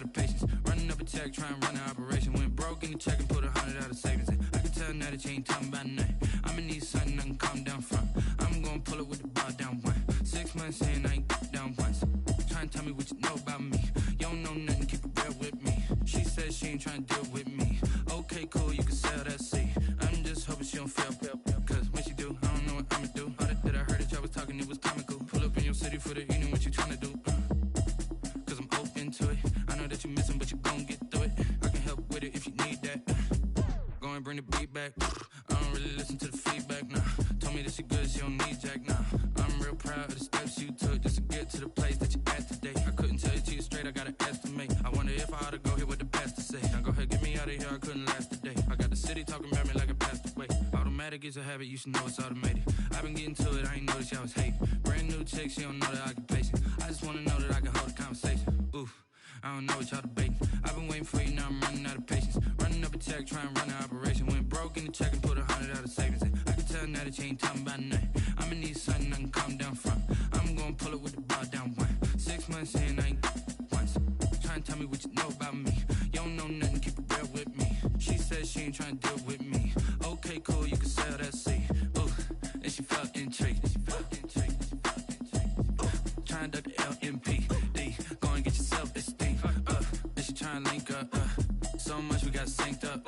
out of patience. Running up a check, trying to run an operation. Went broke in the check and put 100 out of savings in. I can tell now that you ain't talking about nothing. I'ma need something I can calm down from. I'm gonna pull it with the bar down one. 6 months in, I ain't down once. Trying to tell me what you know about me. You don't know nothing, keep it real with me. She said she ain't trying to deal with me. Okay, cool, you can sell that seat. I'm just hoping she don't fail. Cause when she do, I don't know what I'ma do. All that I heard that y'all was talking, it was comical. Pull up in your city for the evening, what you trying to do? Cause I'm open to it. I know that you missing, but you gon' get through it. I can help with it if you need that. Go and bring the beat back. I don't really listen to the feedback, nah. Told me that she good, she don't need jack, nah. I'm real proud of the steps you took just to get to the place that you at today. I couldn't tell you to you straight, I gotta estimate. I wonder if I ought to go here with the pastor say. Now go ahead, get me out of here, I couldn't last a day. I got the city talking about me like I passed away. Automatic is a habit, you should know it's automated. I've been getting to it, I ain't noticed y'all was hating. Brand new chick, she don't know the occupation. I just wanna know that I can hold a conversation. Oof, I don't know what y'all debating. I've been waiting for you, now I'm running out of patience. Running up a check, trying to run an operation. Went broke in the check and put 100 out of savings in. I can tell now that you ain't talking about nothing. I'ma need something I can calm down from. I'm gonna pull it with the bar down one. 6 months in, I ain't once. Trying to tell me what you know about me. You don't know nothing, keep it real with me. She said she ain't trying to deal with me. Okay, cool, you can sell that seat. Ooh, and she felt intrigued. Trying to duck the LMPD. Go and get your self-esteem. And she trying to link up. So much we got synced up.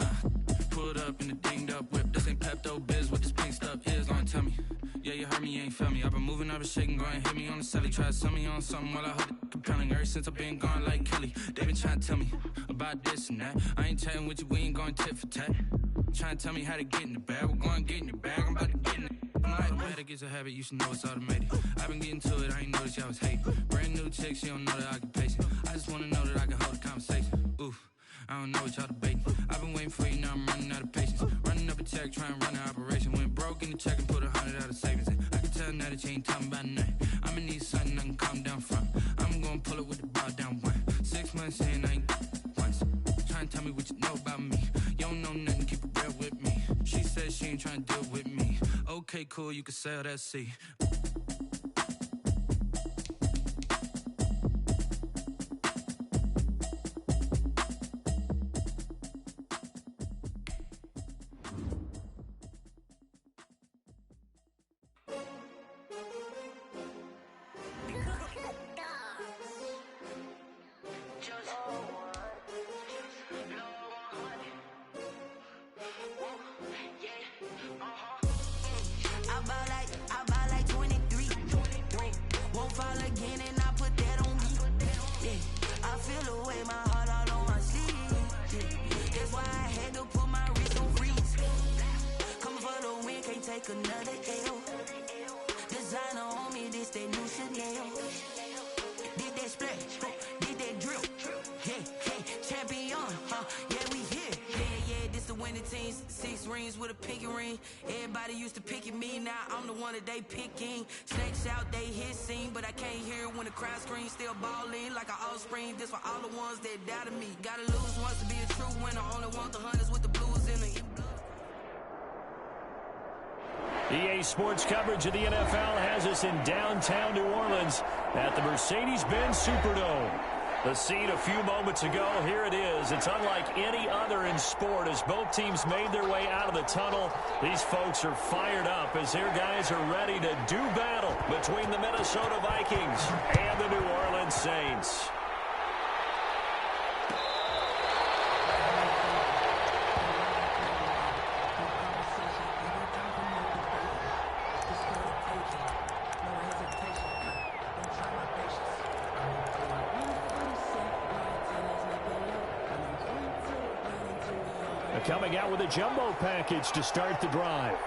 Pulled up in the dinged up whip. This ain't Pepto-Biz, what this pink stuff is. Gonna tell me. Yeah, you heard me, you ain't felt me. I've been moving, I've been shaking, go and hit me on the celly. Try to sell me on something while I hold it compelling. Ever since I've been gone like Kelly, they been trying to tell me about this and that. I ain't chatting with you, we ain't going tit for tat. Trying to tell me how to get in the bag, we're going to get in the bag, I'm about to get in it. Automatic is a habit, you should know it's automated. I've been getting to it, I ain't noticed y'all was hating. Brand new chick, she don't know the occupation. I just wanna know that I can hold a conversation. Oof, I don't know what y'all debating. I've been waiting for you, now I'm running out of patience. Running up a check, trying to run an operation. Went broke in the check and put 100 out of savings in. I can tell now that you ain't talking about nothing. I'ma need something I can calm down from. I'm gonna pull it with the bar down one. 6 months in, I ain't once. Trying to tell me what you know about me. You don't know nothing, keep it real with me. She said she ain't trying to deal with me. Okay, cool, you can sell that seat. Still ballin' like an offspring. This for all the ones that doubted me. Gotta lose once to be a true winner. Only want the hunters with the blues in the EA Sports coverage of the NFL has us in downtown New Orleans at the Mercedes-Benz Superdome. The scene a few moments ago, here it is. It's unlike any other in sport as both teams made their way out of the tunnel. These folks are fired up as their guys are ready to do battle between the Minnesota Vikings and the New Orleans Saints. Coming out with a jumbo package to start the drive.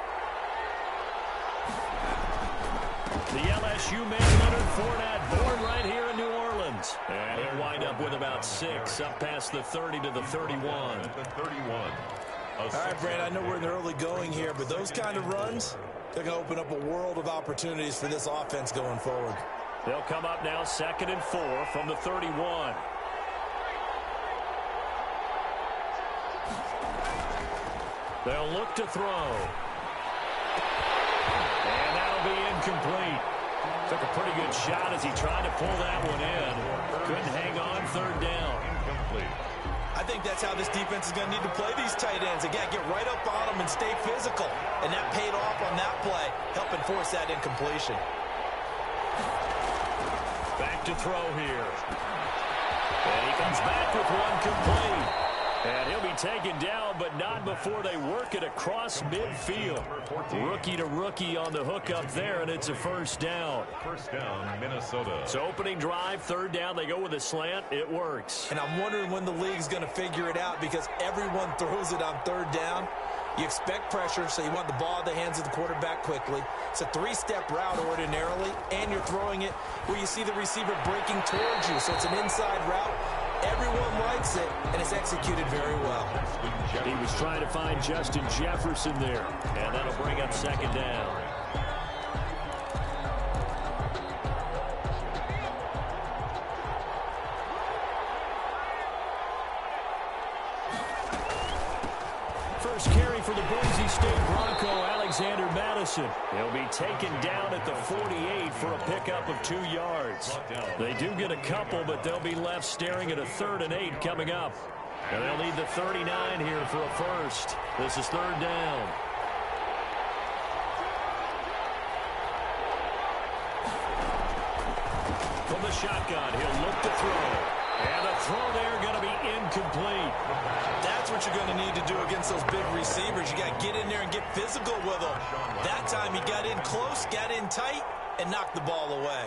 The LSU man, Leonard Fournette, born right here in New Orleans. And they'll wind up with about 6, up past the 30 to the 31. All right, Brad, I know we're in the early going here, but those kind of runs, they're going to open up a world of opportunities for this offense going forward. They'll come up now 2nd and 4 from the 31. They'll look to throw. And that'll be incomplete. Took a pretty good shot as he tried to pull that one in. Couldn't hang on, 3rd down. that's how this defense is going to need to play these tight ends. They got to get right up on them and stay physical. And that paid off on that play, helping force that incompletion. Back to throw here. And he comes back with one complete. And he'll be taken down, but not before they work it across midfield. Rookie to rookie on the hook up there, and it's a first down. First down, Minnesota. So opening drive, third down, they go with a slant. It works. And I'm wondering when the league's going to figure it out, because everyone throws it on third down. You expect pressure, so you want the ball in the hands of the quarterback quickly. It's a three-step route ordinarily, and you're throwing it where you see the receiver breaking towards you. So it's an inside route. Everyone likes it, and it's executed very well. He was trying to find Justin Jefferson there, and that'll bring up second down. First carry for the Boise State Bronco, Alexander Madison. He'll be taken down at the 48 for a pickup of 2 yards. They do get a couple, but they'll be left staring at a 3rd and 8 coming up. And they'll need the 39 here for a first. This is third down. From the shotgun, he'll look to throw. And the throw there going to be incomplete. That's what you're going to need to do against those big receivers. You got to get in there and get physical with them. That time he got in close, got in tight, and knocked the ball away.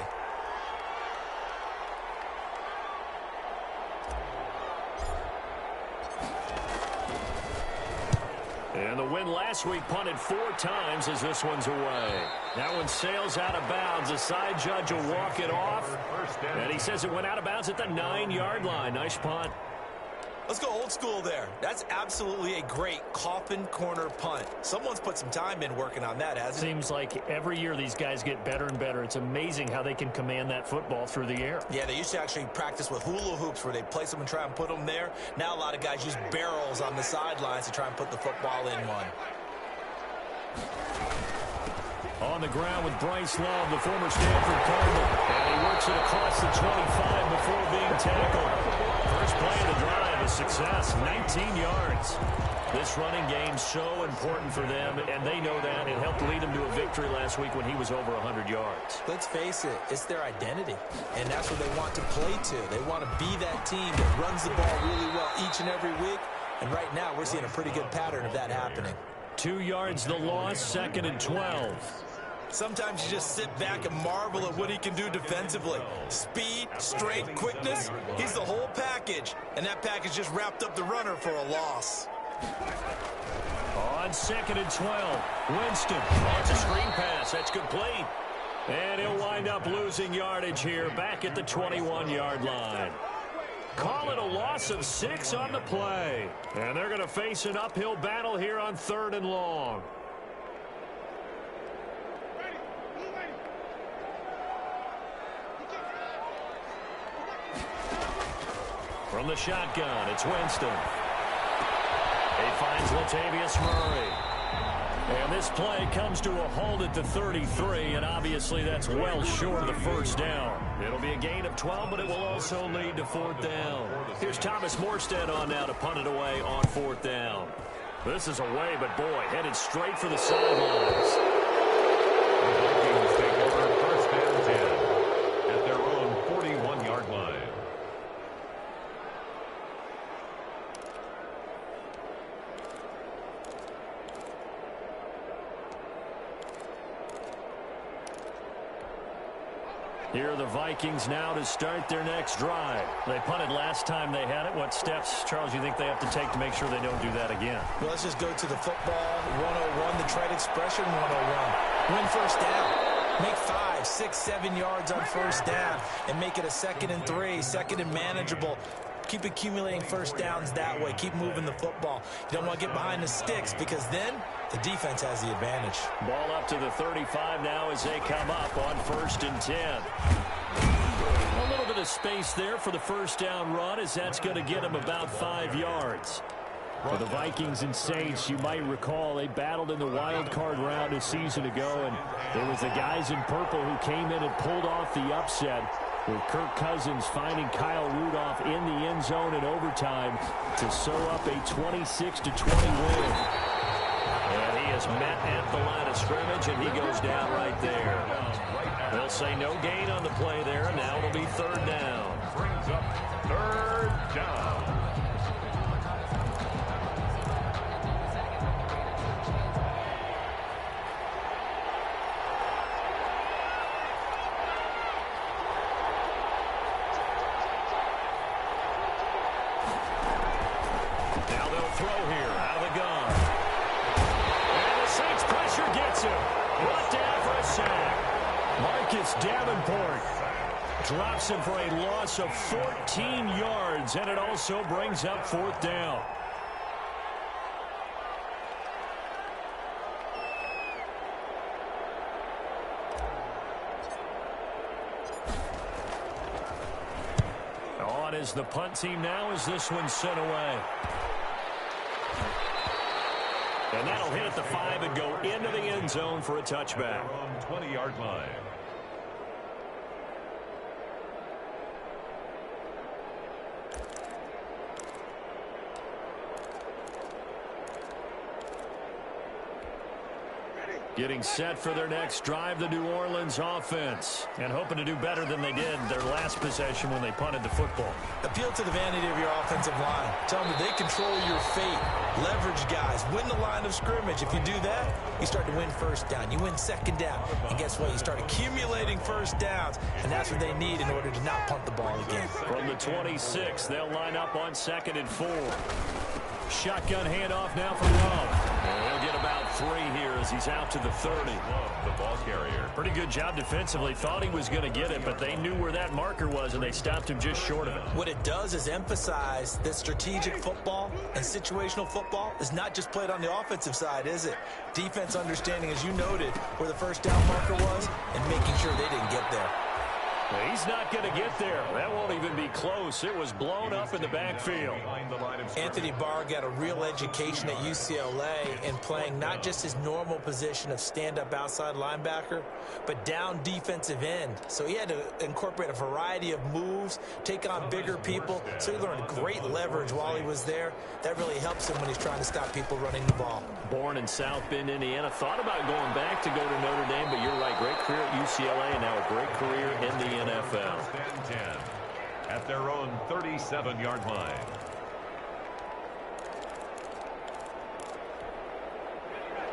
And the win last week punted 4 times as this one's away. That one sails out of bounds. The side judge will walk it off. And he says it went out of bounds at the 9-yard line. Nice punt. Let's go old school there. That's absolutely a great coffin corner punt. Someone's put some time in working on that, hasn't it? Seems like every year these guys get better and better. It's amazing how they can command that football through the air. Yeah, they used to actually practice with hula hoops where they place them and try and put them there. Now a lot of guys use barrels on the sidelines to try and put the football in one. On the ground with Bryce Love, the former Stanford Cardinal. And he works it across the 25 before being tackled. First play of the drive, a success, 19 yards. This running game so important for them, and they know that. It helped lead them to a victory last week when he was over 100 yards. Let's face it, it's their identity, and that's what they want to play to. They want to be that team that runs the ball really well each and every week, and right now we're seeing a pretty good pattern of that happening. 2 yards the loss, 2nd and 12. Sometimes you just sit back and marvel at what he can do defensively. Speed, strength, quickness, he's the whole package. And that package just wrapped up the runner for a loss. On 2nd and 12, Winston wants a screen pass. That's complete. And he'll wind up losing yardage here back at the 21-yard line. Call it a loss of 6 on the play. And they're going to face an uphill battle here on 3rd and long. From the shotgun, it's Winston. He finds Latavius Murray. And this play comes to a halt at the 33, and obviously that's well short of the first down. It'll be a gain of 12, but it will also lead to 4th down. Here's Thomas Morstead on now to punt it away on 4th down. This is away, but boy, headed straight for the sidelines. The Vikings take over first and 10 at their own 41-yard line. Here are the Vikings now to start their next drive. They punted last time they had it. What steps, Charles, you think they have to take to make sure they don't do that again? Well, let's just go to the football 101, the trade expression 101. Win first down. Make 5, 6, 7 yards on first down and make it a 2nd and 3, 2nd and manageable. Keep accumulating first downs that way. Keep moving the football. You don't want to get behind the sticks because then the defense has the advantage. Ball up to the 35 now as they come up on 1st and 10. A little bit of space there for the first down run as that's going to get them about 5 yards. For the Vikings and Saints, you might recall they battled in the wild card round a season ago, and it was the guys in purple who came in and pulled off the upset. with Kirk Cousins finding Kyle Rudolph in the end zone in overtime to sew up a 26-20 win. And he is met at the line of scrimmage, and he goes down right there. They'll say no gain on the play there, and now it'll be third down. Brings up third down. Drops him for a loss of 14 yards, and it also brings up fourth down. On is the punt team now as this one's sent away. And that'll hit at the 5 and go into the end zone for a touchback. On 20-yard line. Getting set for their next drive, the New Orleans offense, and hoping to do better than they did their last possession when they punted the football. Appeal to the vanity of your offensive line. Tell them they control your fate. Leverage guys. Win the line of scrimmage. If you do that, you start to win first down. You win second down. And guess what? You start accumulating first downs, and that's what they need in order to not punt the ball again. From the 26, they'll line up on 2nd and 4. Shotgun handoff now for Love. And he'll get about 3 here as he's out to the 30. Love, the ball carrier. Pretty good job defensively. Thought he was going to get it, but they knew where that marker was, and they stopped him just short of it. What it does is emphasize that strategic football and situational football is not just played on the offensive side, is it? Defense understanding, as you noted, where the first down marker was and making sure they didn't get there. He's not going to get there. That won't even be close. It was blown up in the backfield. Anthony Barr got a real education at UCLA in playing not just his normal position of stand-up outside linebacker, but down defensive end. So he had to incorporate a variety of moves, take on bigger people. So he learned great leverage while he was there. That really helps him when he's trying to stop people running the ball. Born in South Bend, Indiana. Thought about going back to go to Notre Dame, but you're right. Great career at UCLA and now a great career in the NFL. First and 10 at their own 37-yard line.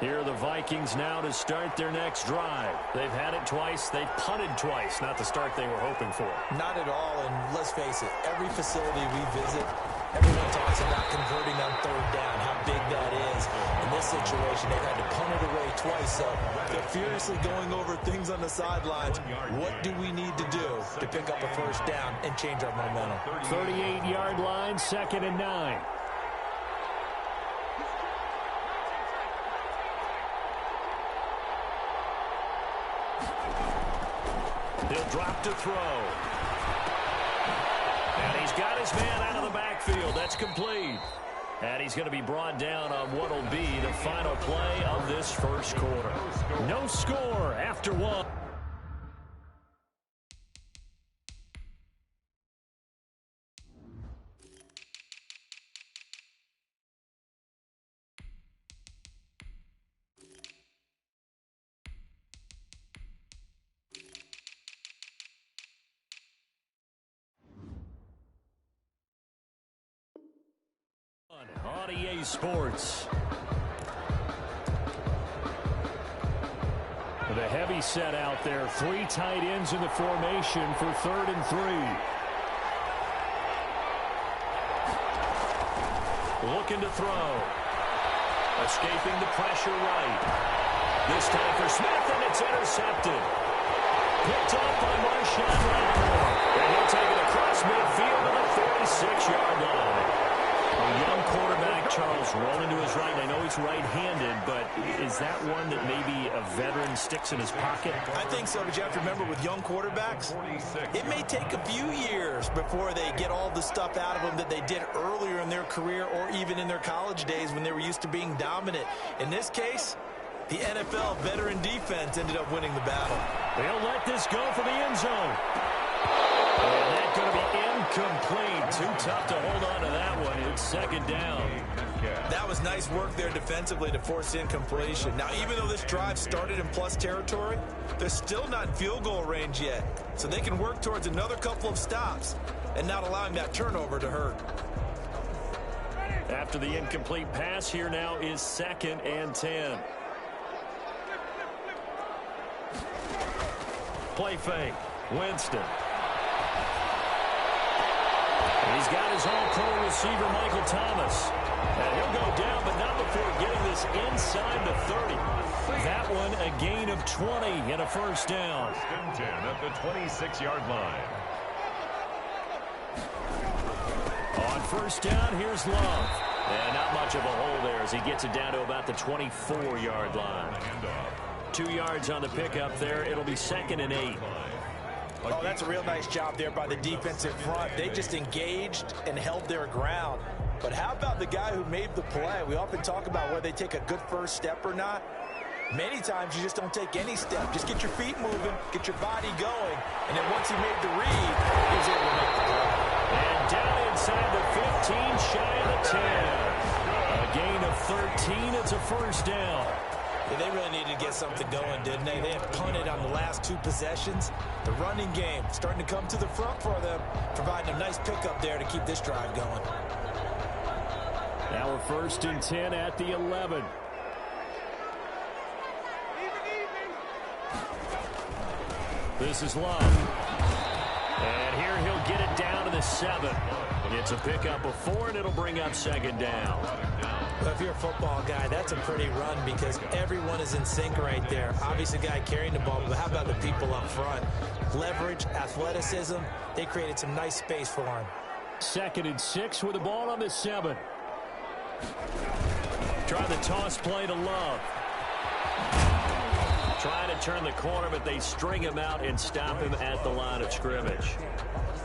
Here are the Vikings now to start their next drive. They've had it twice. They've punted twice. Not the start they were hoping for. Not at all, and let's face it, every facility we visit, everyone talks about converting on third down, how big that is. In this situation, they've had to punt it away twice, so they're furiously going over things on the sidelines. What do we need to do to pick up a first down and change our momentum? 38-yard line, 2nd and 9. He'll drop to throw. And he's got his man out of the backfield. That's complete. And he's going to be brought down on what will be the final play of this first quarter. No score after 1. On EA Sports. With a heavy set out there. 3 tight ends in the formation for 3rd and 3. Looking to throw. Escaping the pressure right. This time for Smith, and it's intercepted. Picked off by Marshawn Lattimore. And he'll take it across midfield to the 46-yard line. A young quarterback, Charles, rolling to his right. I know he's right-handed, but is that one that maybe a veteran sticks in his pocket? I think so, but you have to remember with young quarterbacks, it may take a few years before they get all the stuff out of them that they did earlier in their career or even in their college days when they were used to being dominant. In this case, the NFL veteran defense ended up winning the battle. They'll let this go for the end zone. And that's going to be incomplete. Too tough to hold on to that one. It's second down. That was nice work there defensively to force incompletion. Now, even though this drive started in plus territory, they're still not in field goal range yet. So they can work towards another couple of stops and not allowing that turnover to hurt. After the incomplete pass, here now is 2nd and 10. Play fake. Winston. He's got his all-pro receiver, Michael Thomas. And he'll go down, but not before getting this inside the 30. That one a gain of 20 and a first down. 1st and 10 at the 26-yard line. On first down, here's Love. And not much of a hole there as he gets it down to about the 24-yard line. 2 yards on the pickup there. It'll be 2nd and 8. Oh, that's a real nice job there by the defensive front. They just engaged and held their ground. But how about the guy who made the play? We often talk about whether they take a good first step or not. Many times you just don't take any step. Just get your feet moving, get your body going, and then once he made the read, he was able to make the play. And down inside the 15, shy of the 10. A gain of 13. It's a first down. Yeah, they really needed to get something going, didn't they? They had punted on the last 2 possessions. The running game starting to come to the front for them, providing a nice pickup there to keep this drive going. Now we're 1st and 10 at the 11. This is Love. And here he'll get it down to the 7. It's a pickup of 4, and it'll bring up 2nd down. Well, if you're a football guy, that's a pretty run because everyone is in sync right there. Obviously, the guy carrying the ball, but how about the people up front? Leverage, athleticism, they created some nice space for him. 2nd and 6 with the ball on the 7. Try the toss play to Love. Trying to turn the corner, but they string him out and stop him at the line of scrimmage.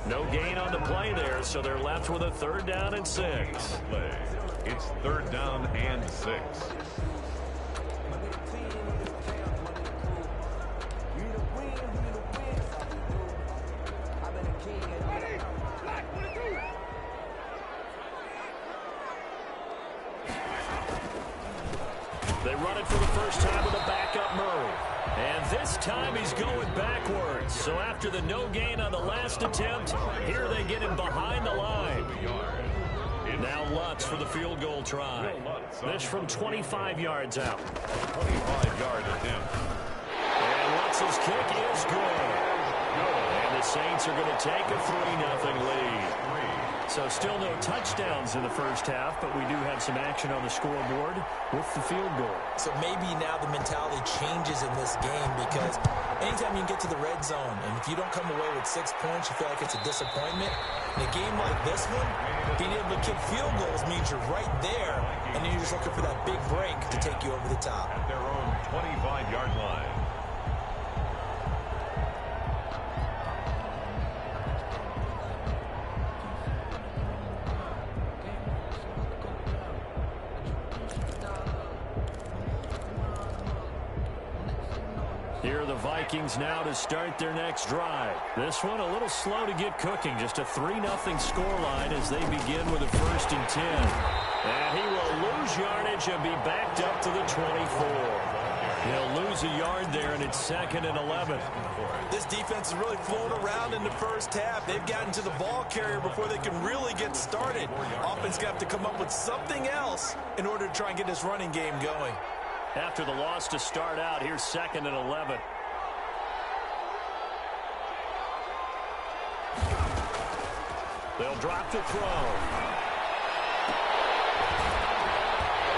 No gain on the play there, so they're left with a 3rd down and 6. It's 3rd down and 6. They run it for the first time with a backup Murray. And this time he's going backwards. So after the no gain on the last attempt, here they get him behind the line. Now Lutz for the field goal try. This from 25 yards out. 25-yard attempt. And Lutz's kick is good. And the Saints are going to take a 3-0 lead. So still no touchdowns in the first half, but we do have some action on the scoreboard with the field goal. So maybe now the mentality changes in this game because anytime you can get to the red zone, and if you don't come away with 6 points, you feel like it's a disappointment. In a game like this one, being able to kick field goals means you're right there, and then you're just looking for that big break to take you over the top. At their own 25-yard line. Here are the Vikings now to start their next drive. This one a little slow to get cooking. Just a 3-0 scoreline as they begin with a 1st and 10. And he will lose yardage and be backed up to the 24. He'll lose a yard there, and it's 2nd and 11. This defense is really flown around in the first half. They've gotten to the ball carrier before they can really get started. Offense got to come up with something else in order to try and get this running game going. After the loss to start out, here's 2nd and 11. They'll drop the throw.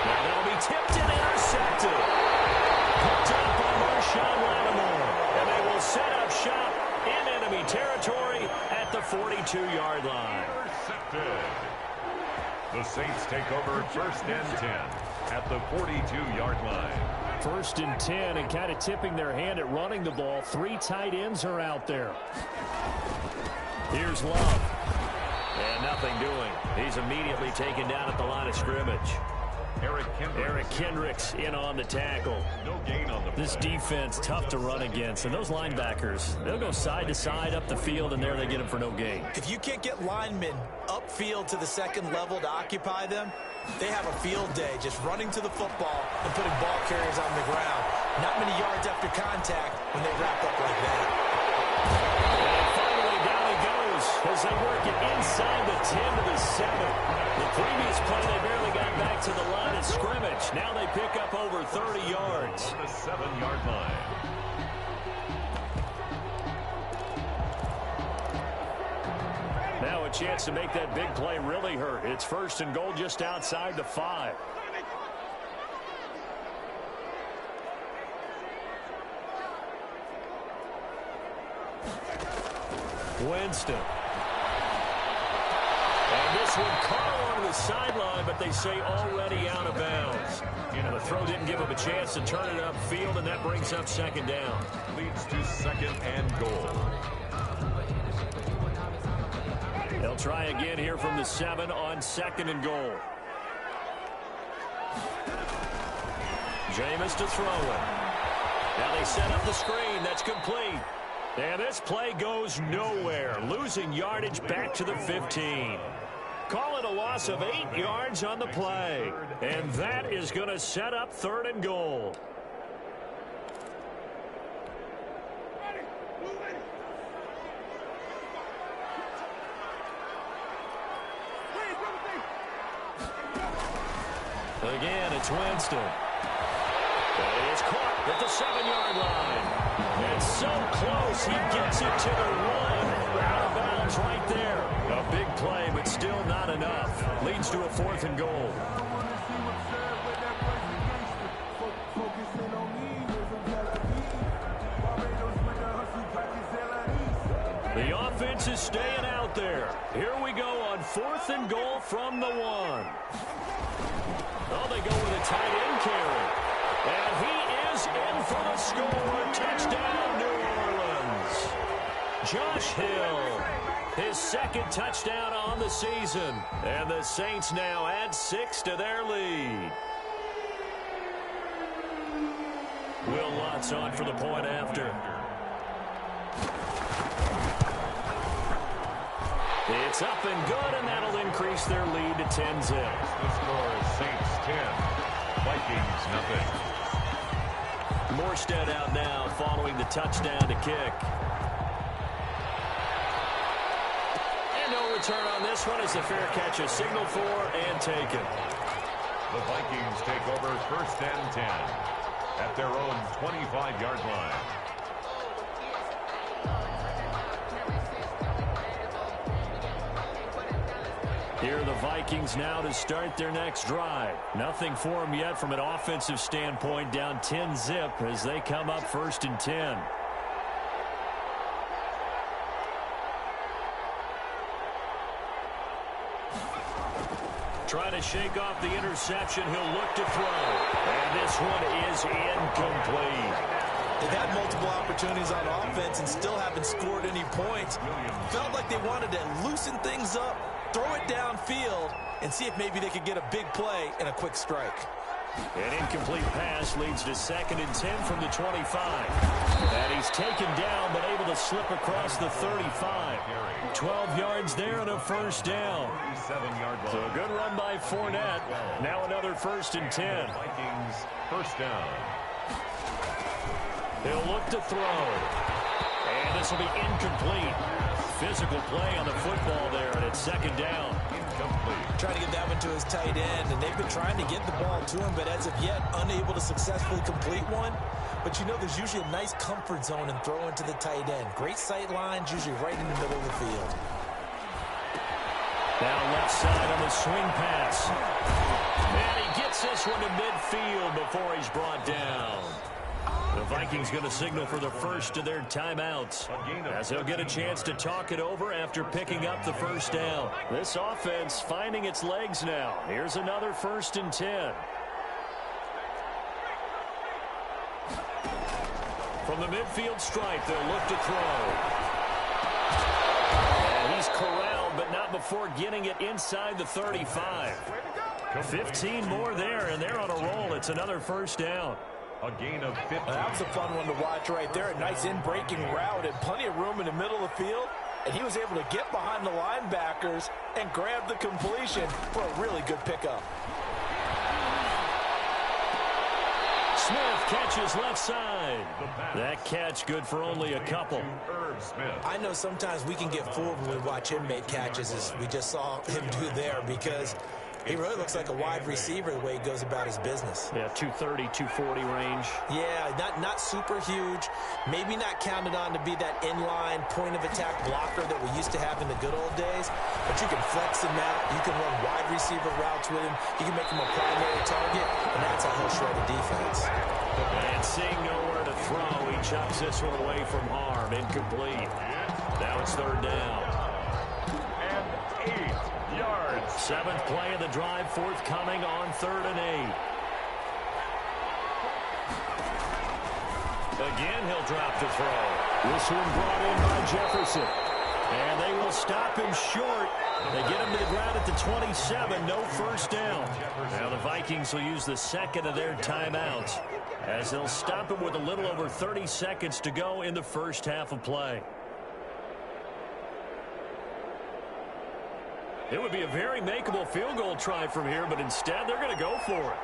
Now that'll be tipped and intercepted. Picked up by Marshawn Lattimore. And they will set up shop in enemy territory at the 42-yard line. Intercepted. The Saints take over 1st and 10 at the 42-yard line. 1st and 10, and kind of tipping their hand at running the ball. 3 tight ends are out there. Here's Love. And nothing doing. He's immediately taken down at the line of scrimmage. Eric Kendricks in on the tackle. No gain on the play. This defense, tough to run against. And those linebackers, they'll go side to side up the field, and there they get them for no gain. If you can't get linemen upfield to the second level to occupy them, they have a field day just running to the football and putting ball carriers on the ground. Not many yards after contact when they wrap up like that. And finally down he goes as they work it inside the 10 to the 7. The previous play, they barely got back to the line of scrimmage. Now they pick up over 30 yards. On the 7-yard line. Now a chance to make that big play really hurt. It's 1st and goal just outside the 5. Winston. And this one caught on the sideline, but they say already out of bounds. And the throw didn't give him a chance to turn it upfield, and that brings up 2nd down. Leads to 2nd and goal. They'll try again here from the 7 on 2nd and goal. Jameis to throw it. Now they set up the screen. That's complete. And this play goes nowhere. Losing yardage back to the 15. Call it a loss of 8 yards on the play. And that is going to set up 3rd and goal. Again, it's Winston. And it's caught at the 7-yard line. It's so close, he gets it to the 1. Out of bounds right there. A big play, but still not enough. Leads to a 4th and goal. The offense is staying out there. Here we go on 4th and goal from the 1. Oh, they go with a tight end carry. And he is in for the score. Touchdown, New Orleans. Josh Hill, his 2nd touchdown on the season. And the Saints now add 6 to their lead. Will Lutz on for the point after. It's up and good, and that'll increase their lead to 10-zip. The score is Saints 10, Vikings nothing. Morstead out now following the touchdown to kick. And no return on this one as the fair catch is signaled for and taken. The Vikings take over 1st and 10 at their own 25-yard line. Here are the Vikings now to start their next drive. Nothing for them yet from an offensive standpoint, down 10-zip as they come up 1st and 10. Trying to shake off the interception. He'll look to throw. And this one is incomplete. They've had multiple opportunities on offense and still haven't scored any points. Felt like they wanted to loosen things up, throw it downfield, and see if maybe they could get a big play and a quick strike. An incomplete pass leads to 2nd and 10 from the 25. And he's taken down but able to slip across the 35. 12 yards there and a 1st down. 7-yard line. So a good run by Fournette. Now another 1st and 10. Vikings 1st down. He'll look to throw. And this will be incomplete. Physical play on the football there, and it's 2nd down. Incomplete. Trying to get that one to his tight end, and they've been trying to get the ball to him, but as of yet, unable to successfully complete one. But you know there's usually a nice comfort zone in throwing to the tight end. Great sight lines, usually right in the middle of the field. Now left side on the swing pass. And he gets this one to midfield before he's brought down. The Vikings going to signal for the first of their timeouts as they'll get a chance to talk it over after picking up the 1st down. This offense finding its legs now. Here's another 1st and 10. From the midfield stripe, they'll look to throw. And he's corralled, but not before getting it inside the 35. 15 more there, and they're on a roll. It's another first down. A gain of 50. That was a fun one to watch right there. A nice in-breaking route and plenty of room in the middle of the field. And he was able to get behind the linebackers and grab the completion for a really good pickup. Smith catches left side. That catch good for only a couple. I know sometimes we can get fooled when we watch him make catches, as we just saw him do there, because he really looks like a wide receiver the way he goes about his business. Yeah, 230, 240 range. Yeah, not super huge. Maybe not counted on to be that inline point-of-attack blocker that we used to have in the good old days. But you can flex him out. You can run wide receiver routes with him. You can make him a primary target, and that's how he'll shred a defense. And seeing nowhere to throw, he chucks this one away from harm. Incomplete. Now it's third down. And 8 yards. Seventh play of the drive, forthcoming on 3rd and 8. Again, he'll drop to throw. This one brought in by Jefferson. And they will stop him short. They get him to the ground at the 27. No first down. Now the Vikings will use the second of their timeouts, as they'll stop him with a little over 30 seconds to go in the first half of play. It would be a very makeable field goal try from here, but instead they're going to go for it.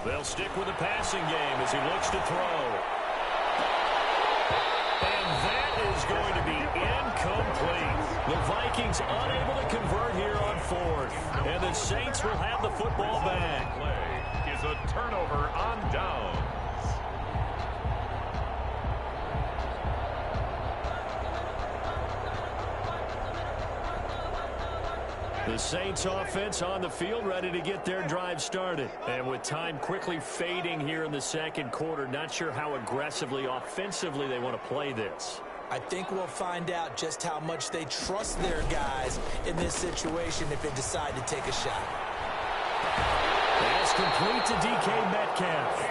They'll stick with the passing game as he looks to throw. And that is going to be incomplete. The Vikings unable to convert here on 4th. And the Saints will have the football back. Play is a turnover on downs. The Saints offense on the field, ready to get their drive started. And with time quickly fading here in the second quarter, not sure how aggressively, offensively they want to play this. I think we'll find out just how much they trust their guys in this situation if they decide to take a shot. Pass complete to DK Metcalf.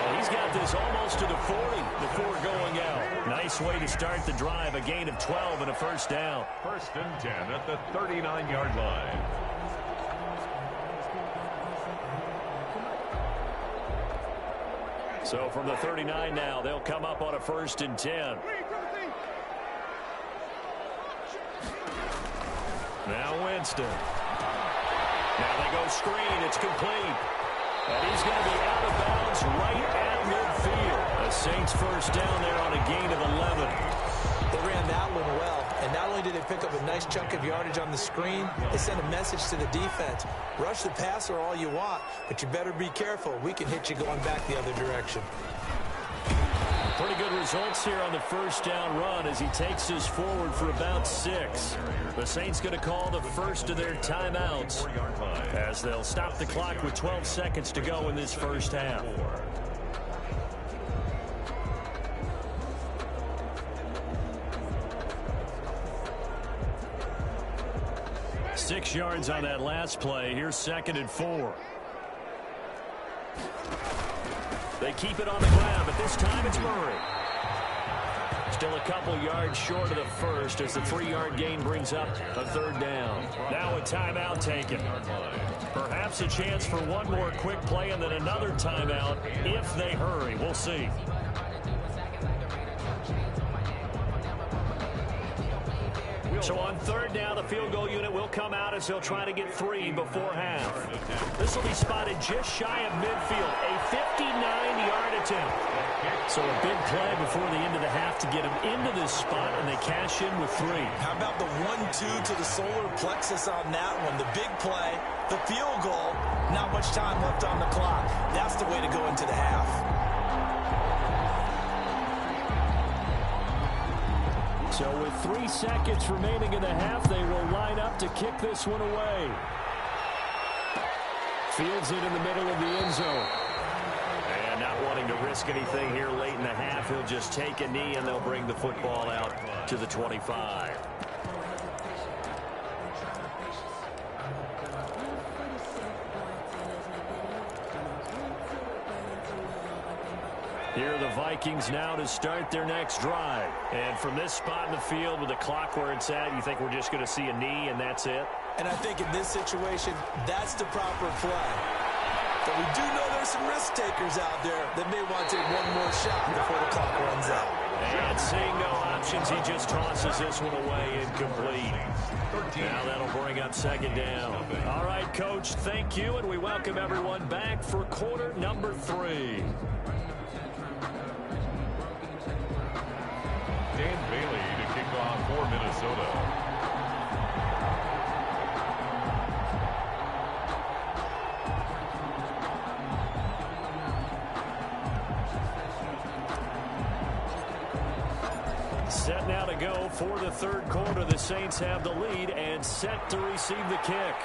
And he's got this almost to the 40 before going out. Nice way to start the drive, a gain of 12 and a first down. 1st and 10 at the 39-yard line. So from the 39 now, they'll come up on a 1st and 10. Now Winston. Now they go screen. It's complete. And he's going to be out of bounds right at midfield. A Saints first down there on a gain of 11. They ran that one well, and not only did they pick up a nice chunk of yardage on the screen, they sent a message to the defense. Rush the passer all you want, but you better be careful. We can hit you going back the other direction. Pretty good results here on the first down run as he takes us forward for about 6. The Saints going to call the first of their timeouts as they'll stop the clock with 12 seconds to go in this first half. 6 yards on that last play. Here's 2nd and 4. They keep it on the ground, but this time it's Murray. Still a couple yards short of the first as the 3-yard gain brings up a 3rd down. Now a timeout taken. Perhaps a chance for one more quick play and then another timeout if they hurry. We'll see. So on 3rd down, the field goal unit will come out as they'll try to get 3 before half. This will be spotted just shy of midfield, a 59-yard attempt. So a big play before the end of the half to get them into this spot, and they cash in with 3. How about the 1-2 to the solar plexus on that one? The big play, the field goal, not much time left on the clock. That's the way to go into the half. So with 3 seconds remaining in the half, they will line up to kick this one away. Fields it in the middle of the end zone. And not wanting to risk anything here late in the half, he'll just take a knee, and they'll bring the football out to the 25. Here are the Vikings now to start their next drive. And from this spot in the field with the clock where it's at, you think we're just going to see a knee and that's it? And I think in this situation, that's the proper play. But we do know there's some risk takers out there that may want to take one more shot before the clock runs out. And seeing no options, he just tosses this one away incomplete. Now that'll bring up second down. All right, Coach, thank you, and we welcome everyone back for quarter number 3. Dan Bailey to kick off for Minnesota. Set now to go for the third quarter. The Saints have the lead and set to receive the kick.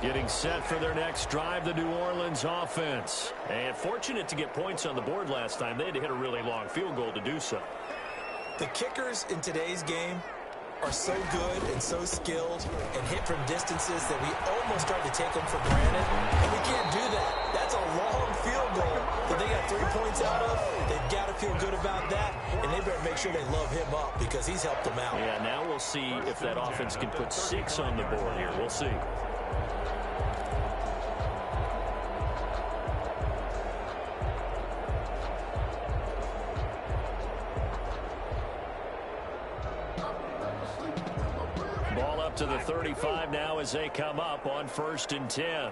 Getting set for their next drive, the New Orleans offense. And fortunate to get points on the board last time. They had to hit a really long field goal to do so. The kickers in today's game are so good and so skilled and hit from distances that we almost start to take them for granted. And we can't do that. That's a long field goal that they got 3 points out of. They've got to feel good about that, and they better make sure they love him up because he's helped them out. Yeah, now we'll see if that offense can put 6 on the board here. We'll see. Ball up to the 35 now as they come up on 1st and 10.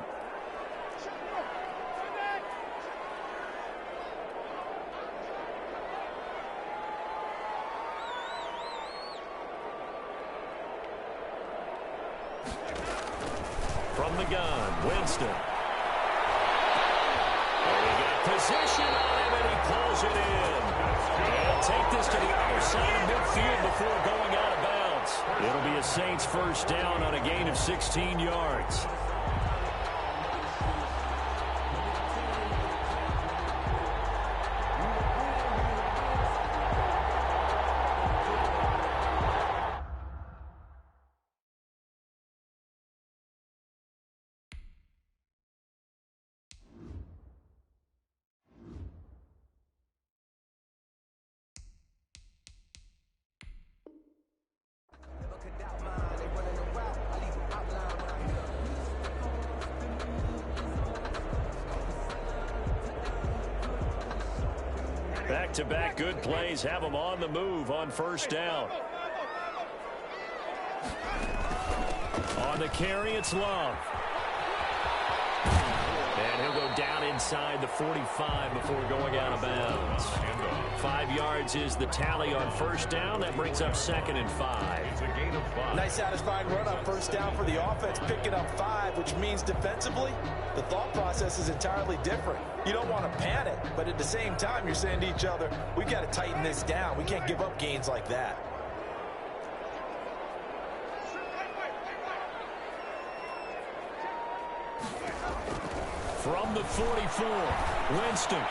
From the gun, Winston. And he got position on him, and he pulls it in. And take this to the other side of midfield before going out of bounds. It'll be a Saints first down on a gain of 16 yards. Back-to-back good plays have them on the move on first down. On the carry, it's Love. And he'll go down inside the 45 before going out of bounds. 5 yards is the tally on first down. That brings up 2nd and 5. It's a gain of 5. Nice satisfying run on first down for the offense, picking up 5, which means defensively, the thought process is entirely different. You don't want to panic, but at the same time, you're saying to each other, we've got to tighten this down. We can't give up gains like that. From the 44, Winston.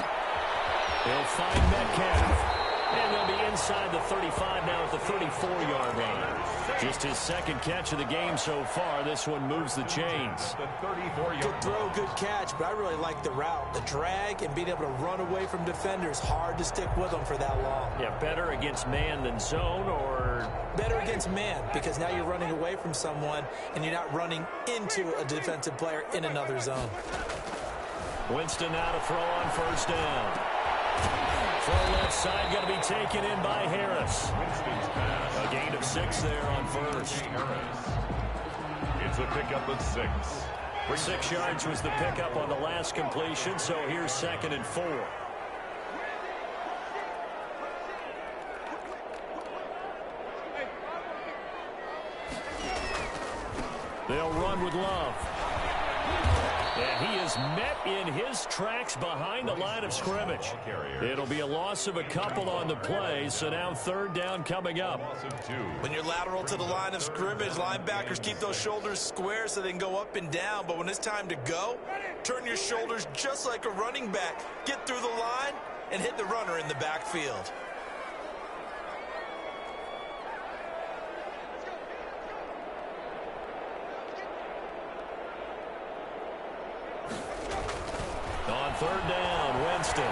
He'll find Metcalf. And they'll be inside the 35 now at the 34-yard line. Just his second catch of the game so far. This one moves the chains. Good throw, good catch, but I really like the route. The drag and being able to run away from defenders, hard to stick with them for that long. Yeah, better against man than zone, or? Better against man, because now you're running away from someone and you're not running into a defensive player in another zone. Winston now to throw on first down. Full left side going to be taken in by Harris. A gain of 6 there on first. It's a pickup of 6. 6 yards was the pickup on the last completion, so here's 2nd and 4. They'll run with Love. And he is met in his tracks behind the line of scrimmage. It'll be a loss of a couple on the play, so now third down coming up. When you're lateral to the line of scrimmage, linebackers keep those shoulders square so they can go up and down. But when it's time to go, turn your shoulders just like a running back. Get through the line and hit the runner in the backfield. On third down, Winston.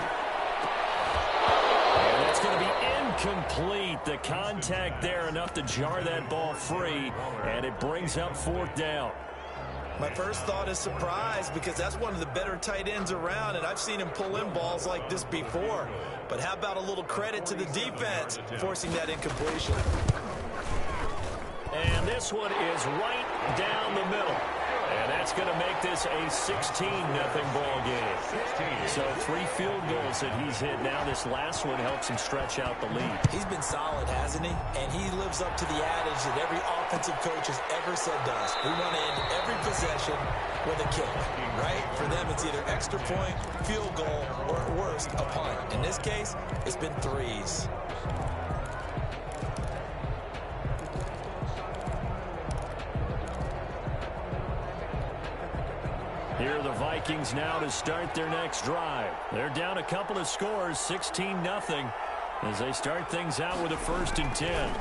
And that's going to be incomplete. The contact there enough to jar that ball free, and it brings up fourth down. My first thought is surprise because that's one of the better tight ends around, and I've seen him pull in balls like this before. But how about a little credit to the defense forcing that incompletion? And this one is right down the middle. And that's going to make this a 16-0 ball game. So 3 field goals that he's hit now. This last one helps him stretch out the lead. He's been solid, hasn't he? And he lives up to the adage that every offensive coach has ever said does. We want to end every possession with a kick, right? For them, it's either extra point, field goal, or at worst, a punt. In this case, it's been threes. Here are the Vikings now to start their next drive. They're down a couple of scores, 16-0, as they start things out with a 1st and 10. The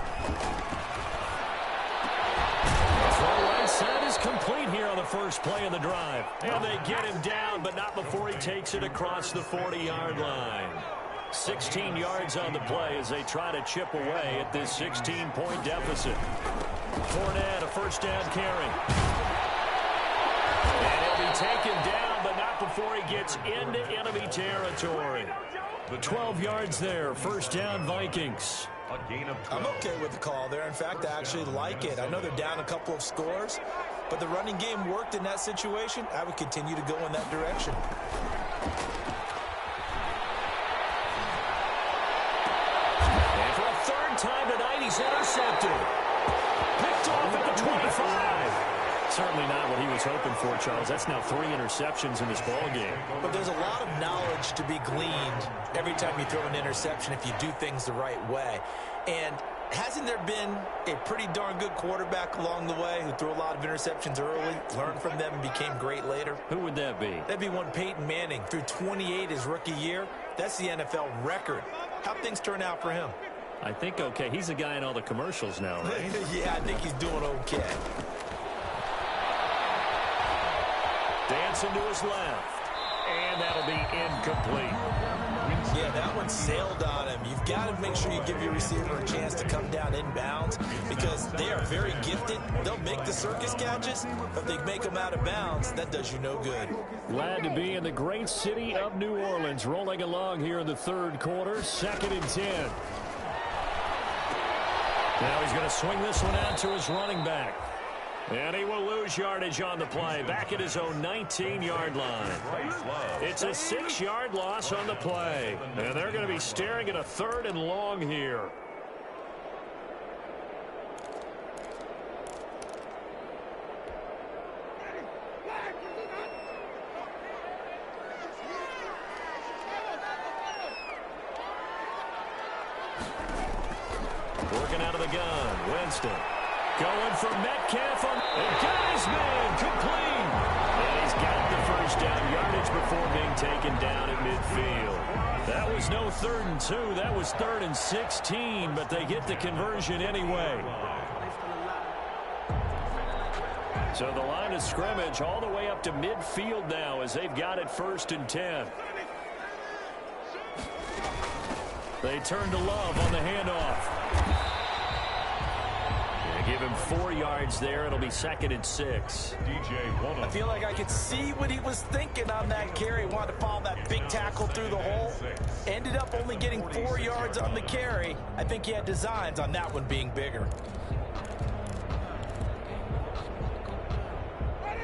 throw right side is complete here on the first play of the drive. And they get him down, but not before he takes it across the 40-yard line. 16 yards on the play as they try to chip away at this 16-point deficit. Fournette, a first down carry. And he'll be taken down, but not before he gets into enemy territory. 12 yards there, first down Vikings. I'm okay with the call there. In fact, I actually like it. I know they're down a couple of scores, but the running game worked in that situation. I would continue to go in that direction. And for a third time tonight, he's intercepted. Picked off at the 25. Certainly not what he was hoping for, Charles. That's now 3 interceptions in this ball game. But there's a lot of knowledge to be gleaned every time you throw an interception if you do things the right way. And hasn't there been a pretty darn good quarterback along the way who threw a lot of interceptions early, learned from them, and became great later? Who would that be? That'd be one Peyton Manning. Threw 28 his rookie year. That's the NFL record. How'd things turn out for him? I think okay. He's the guy in all the commercials now, right? Yeah, I think he's doing okay. Dancing to his left. And that'll be incomplete. Yeah, that one sailed on him. You've got to make sure you give your receiver a chance to come down inbounds because they are very gifted. They'll make the circus catches, but if they make them out of bounds, that does you no good. Glad to be in the great city of New Orleans, rolling along here in the third quarter, 2nd and 10. Now he's going to swing this one out to his running back. And he will lose yardage on the play, back at his own 19-yard line. It's a 6-yard loss on the play. And they're going to be staring at a 3rd and long here. Working out of the gun, Winston. Going for Metcalf on, and got his man complete. And he's got the first down yardage before being taken down at midfield. That was no 3rd and 2. That was 3rd and 16, but they get the conversion anyway. So the line of scrimmage all the way up to midfield now as they've got it 1st and 10. They turn to Love on the handoff. Give him 4 yards there. It'll be 2nd and 6. I feel like I could see what he was thinking on that carry. Wanted to follow that big tackle through the hole. Ended up only getting 4 yards on the carry. I think he had designs on that one being bigger.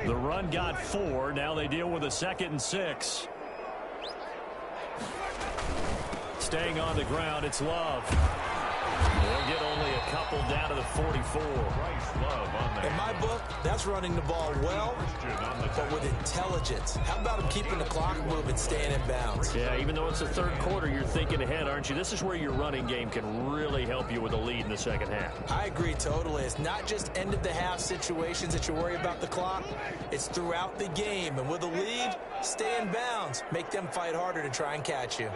The run got 4. Now they deal with a 2nd and 6. Staying on the ground, it's Love. They'll get only a couple down to the 44. In my book, that's running the ball well, but with intelligence. How about him keeping the clock moving, staying in bounds? Yeah, even though it's the third quarter, you're thinking ahead, aren't you? This is where your running game can really help you with a lead in the second half. I agree totally. It's not just end-of-the-half situations that you worry about the clock. It's throughout the game. And with a lead, stay in bounds. Make them fight harder to try and catch you.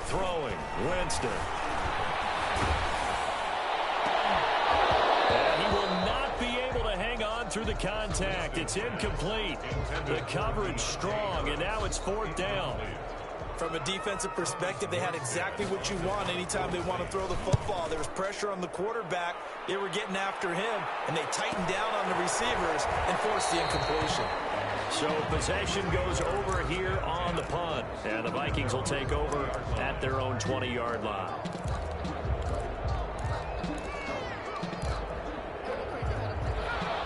Throwing, Winston. And he will not be able to hang on through the contact. It's incomplete. The coverage strong, and now it's fourth down. From a defensive perspective, they had exactly what you want anytime they want to throw the football. There was pressure on the quarterback. They were getting after him, and they tightened down on the receivers and forced the incompletion. So possession goes over here on the punt, and the Vikings will take over at their own 20-yard line.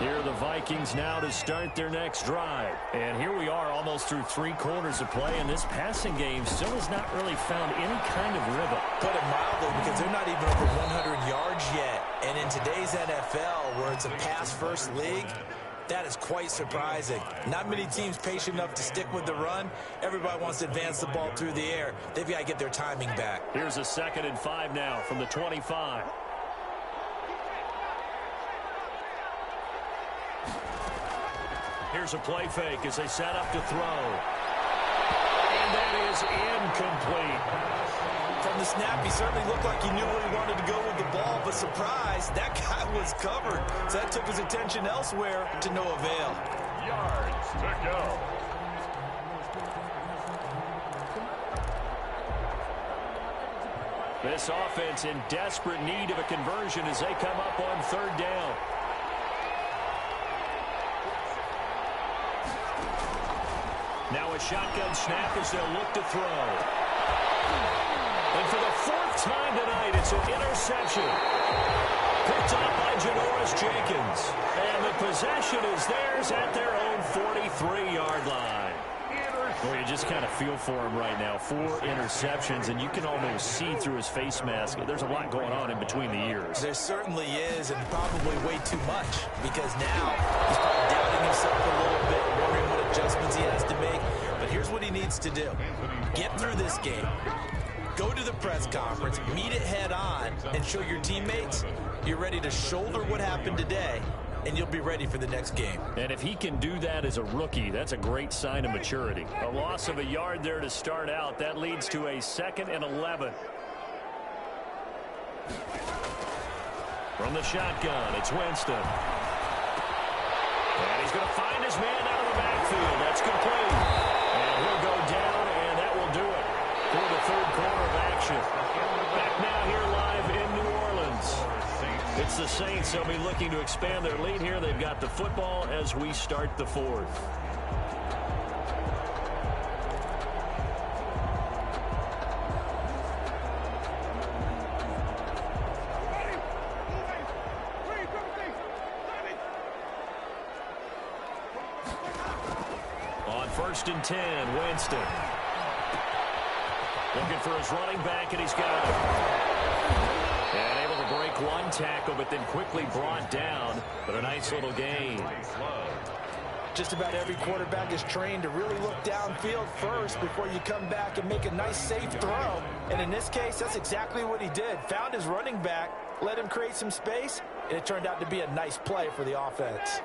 Here are the Vikings now to start their next drive. And here we are almost through 3 quarters of play, and this passing game still has not really found any kind of rhythm. Put it mildly, because they're not even over 100 yards yet. And in today's NFL, where it's a pass-first league, that is quite surprising. Not many teams patient enough to stick with the run. Everybody wants to advance the ball through the air. They've got to get their timing back. Here's a 2nd and 5 now from the 25. Here's a play fake as they set up to throw. And that is incomplete. From the snap, he certainly looked like he knew where he wanted to go with the ball, but surprise, that guy was covered. So that took his attention elsewhere to no avail. Yards to go. This offense in desperate need of a conversion as they come up on 3rd down. Now a shotgun snap as they'll look to throw. And for the 4th time tonight, it's an interception. Picked up by Janoris Jenkins. And the possession is theirs at their own 43-yard line. Well, you just kind of feel for him right now. 4 interceptions, and you can almost see through his face mask. There's a lot going on in between the ears. There certainly is, and probably way too much, because now he's probably doubting himself a little bit, wondering what adjustments he has to make. But here's what he needs to do. Get through this game. Go to the press conference, meet it head on, and show your teammates you're ready to shoulder what happened today, and you'll be ready for the next game. And if he can do that as a rookie, that's a great sign of maturity. A loss of a yard there to start out. That leads to a 2nd and 11. From the shotgun, it's Winston. And he's going to find his man out of the backfield. That's complete. And he'll go down, and that will do it for the 3rd quarter of action. Back now here live in New Orleans. It's the Saints. They'll be looking to expand their lead here. They've got the football as we start the 4th. On 1st and 10, Winston. Looking for his running back, and he's got it. And able to break one tackle, but then quickly brought down. But a nice little gain. Just about every quarterback is trained to really look downfield first before you come back and make a nice, safe throw. And in this case, that's exactly what he did. Found his running back, let him create some space, and it turned out to be a nice play for the offense.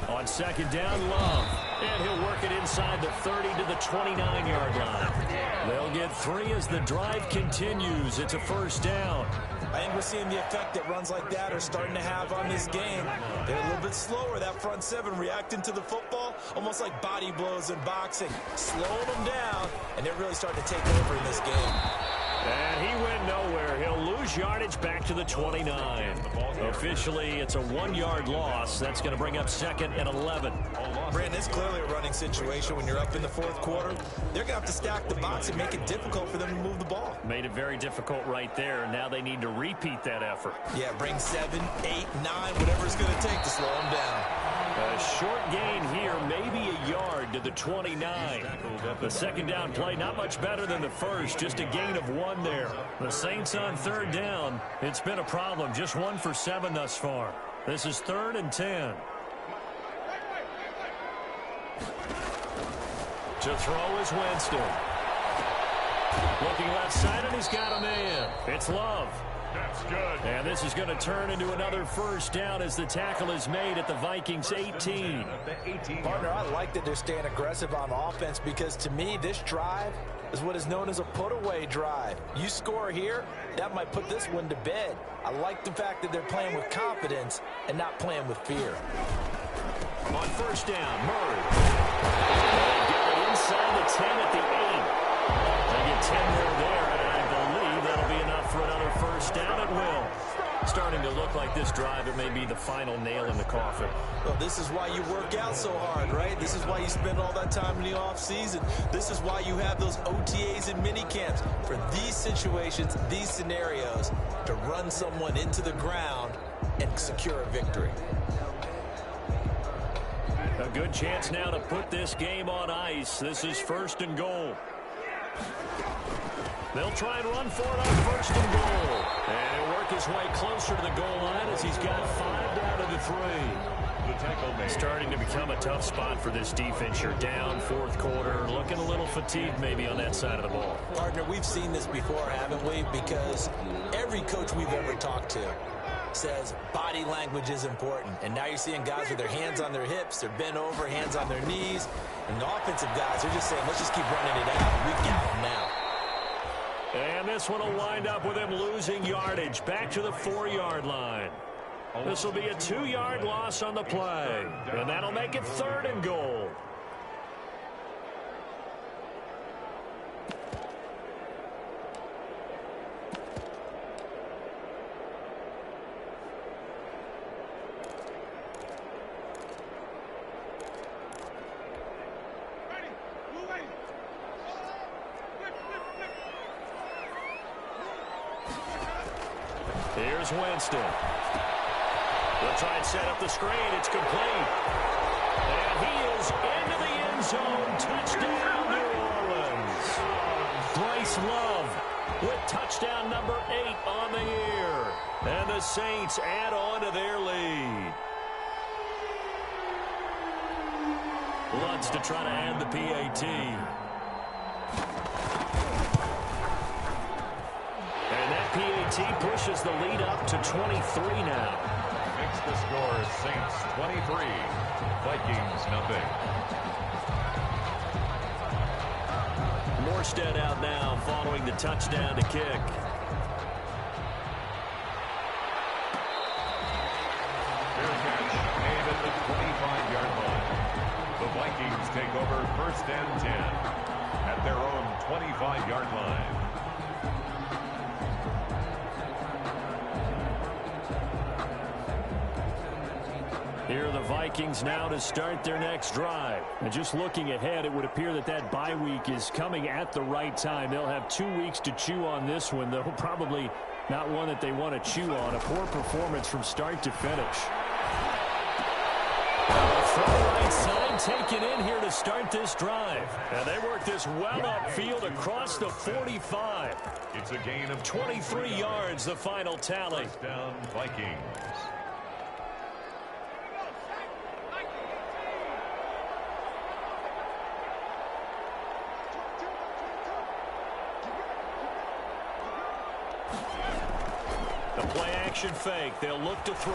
On 2nd down, Love. And he'll work it inside the 30 to the 29-yard line. They'll get 3 as the drive continues. It's a 1st down. I think we're seeing the effect that runs like that are starting to have on this game. They're a little bit slower, that front 7, reacting to the football, almost like body blows in boxing. Slowing them down, and they're really starting to take over in this game. And he went nowhere. He'll lose yardage back to the 29. Officially, it's a 1-yard loss. That's going to bring up 2nd and 11. Brandon, it's clearly a running situation when you're up in the 4th quarter. They're going to have to stack the box and make it difficult for them to move the ball. Made it very difficult right there. Now they need to repeat that effort. Yeah, bring 7, 8, 9, whatever it's going to take to slow them down. A short gain here, maybe a yard to the 29. The second down play, not much better than the first, just a gain of 1 there. The Saints on third down. It's been a problem, just 1 for 7 thus far. This is 3rd and 10. To throw is Winston. Looking left side, and he's got a man. It's Love. That's good. And this is going to turn into another first down as the tackle is made at the Vikings 18. Partner, I like that they're staying aggressive on offense because to me, this drive is what is known as a put-away drive. You score here, that might put this one to bed. I like the fact that they're playing with confidence and not playing with fear. On first down, Murray. They get it inside the 10 at the 8. They get 10 more there, and I believe that'll be enough for another first down. It will. Starting to look like this drive, it may be the final nail in the coffin. Well, this is why you work out so hard, right? This is why you spend all that time in the offseason. This is why you have those OTAs and mini camps. For these situations, these scenarios, to run someone into the ground and secure a victory. A good chance now to put this game on ice. This is 1st and goal. They'll try and run for it on 1st and goal. And he'll work his way closer to the goal line as he's got 5 down to the 3. Starting to become a tough spot for this defense. You're down 4th quarter, looking a little fatigued maybe on that side of the ball. Partner, we've seen this before, haven't we? Because every coach we've ever talked to says body language is important. And now you're seeing guys with their hands on their hips, they're bent over, hands on their knees. And the offensive guys are just saying, let's just keep running it out. We've got them now. And this one will wind up with him losing yardage back to the 4-yard line. This will be a 2-yard loss on the play. And that'll make it 3rd and goal. Here's Winston. They'll try and set up the screen. It's complete. And he is into the end zone. Touchdown, New Orleans. Bryce Love with touchdown number 8 on the year. And the Saints add on to their lead. Lutz to try to add the PAT. And that PAT pushes the lead up to 23 now. Makes the score Saints 23, Vikings nothing. Morstead out now following the touchdown to kick. Fair catch made at the 25-yard line. The Vikings take over 1st and 10 at their own 25-yard line. Here are the Vikings now to start their next drive. And just looking ahead, it would appear that that bye week is coming at the right time. They'll have 2 weeks to chew on this one, though probably not one that they want to chew on. A poor performance from start to finish. From the right side, taken in here to start this drive. And they work this well upfield across the 45. It's a gain of 23 yards, the final tally. First down, Vikings. Action fake. They'll look to throw.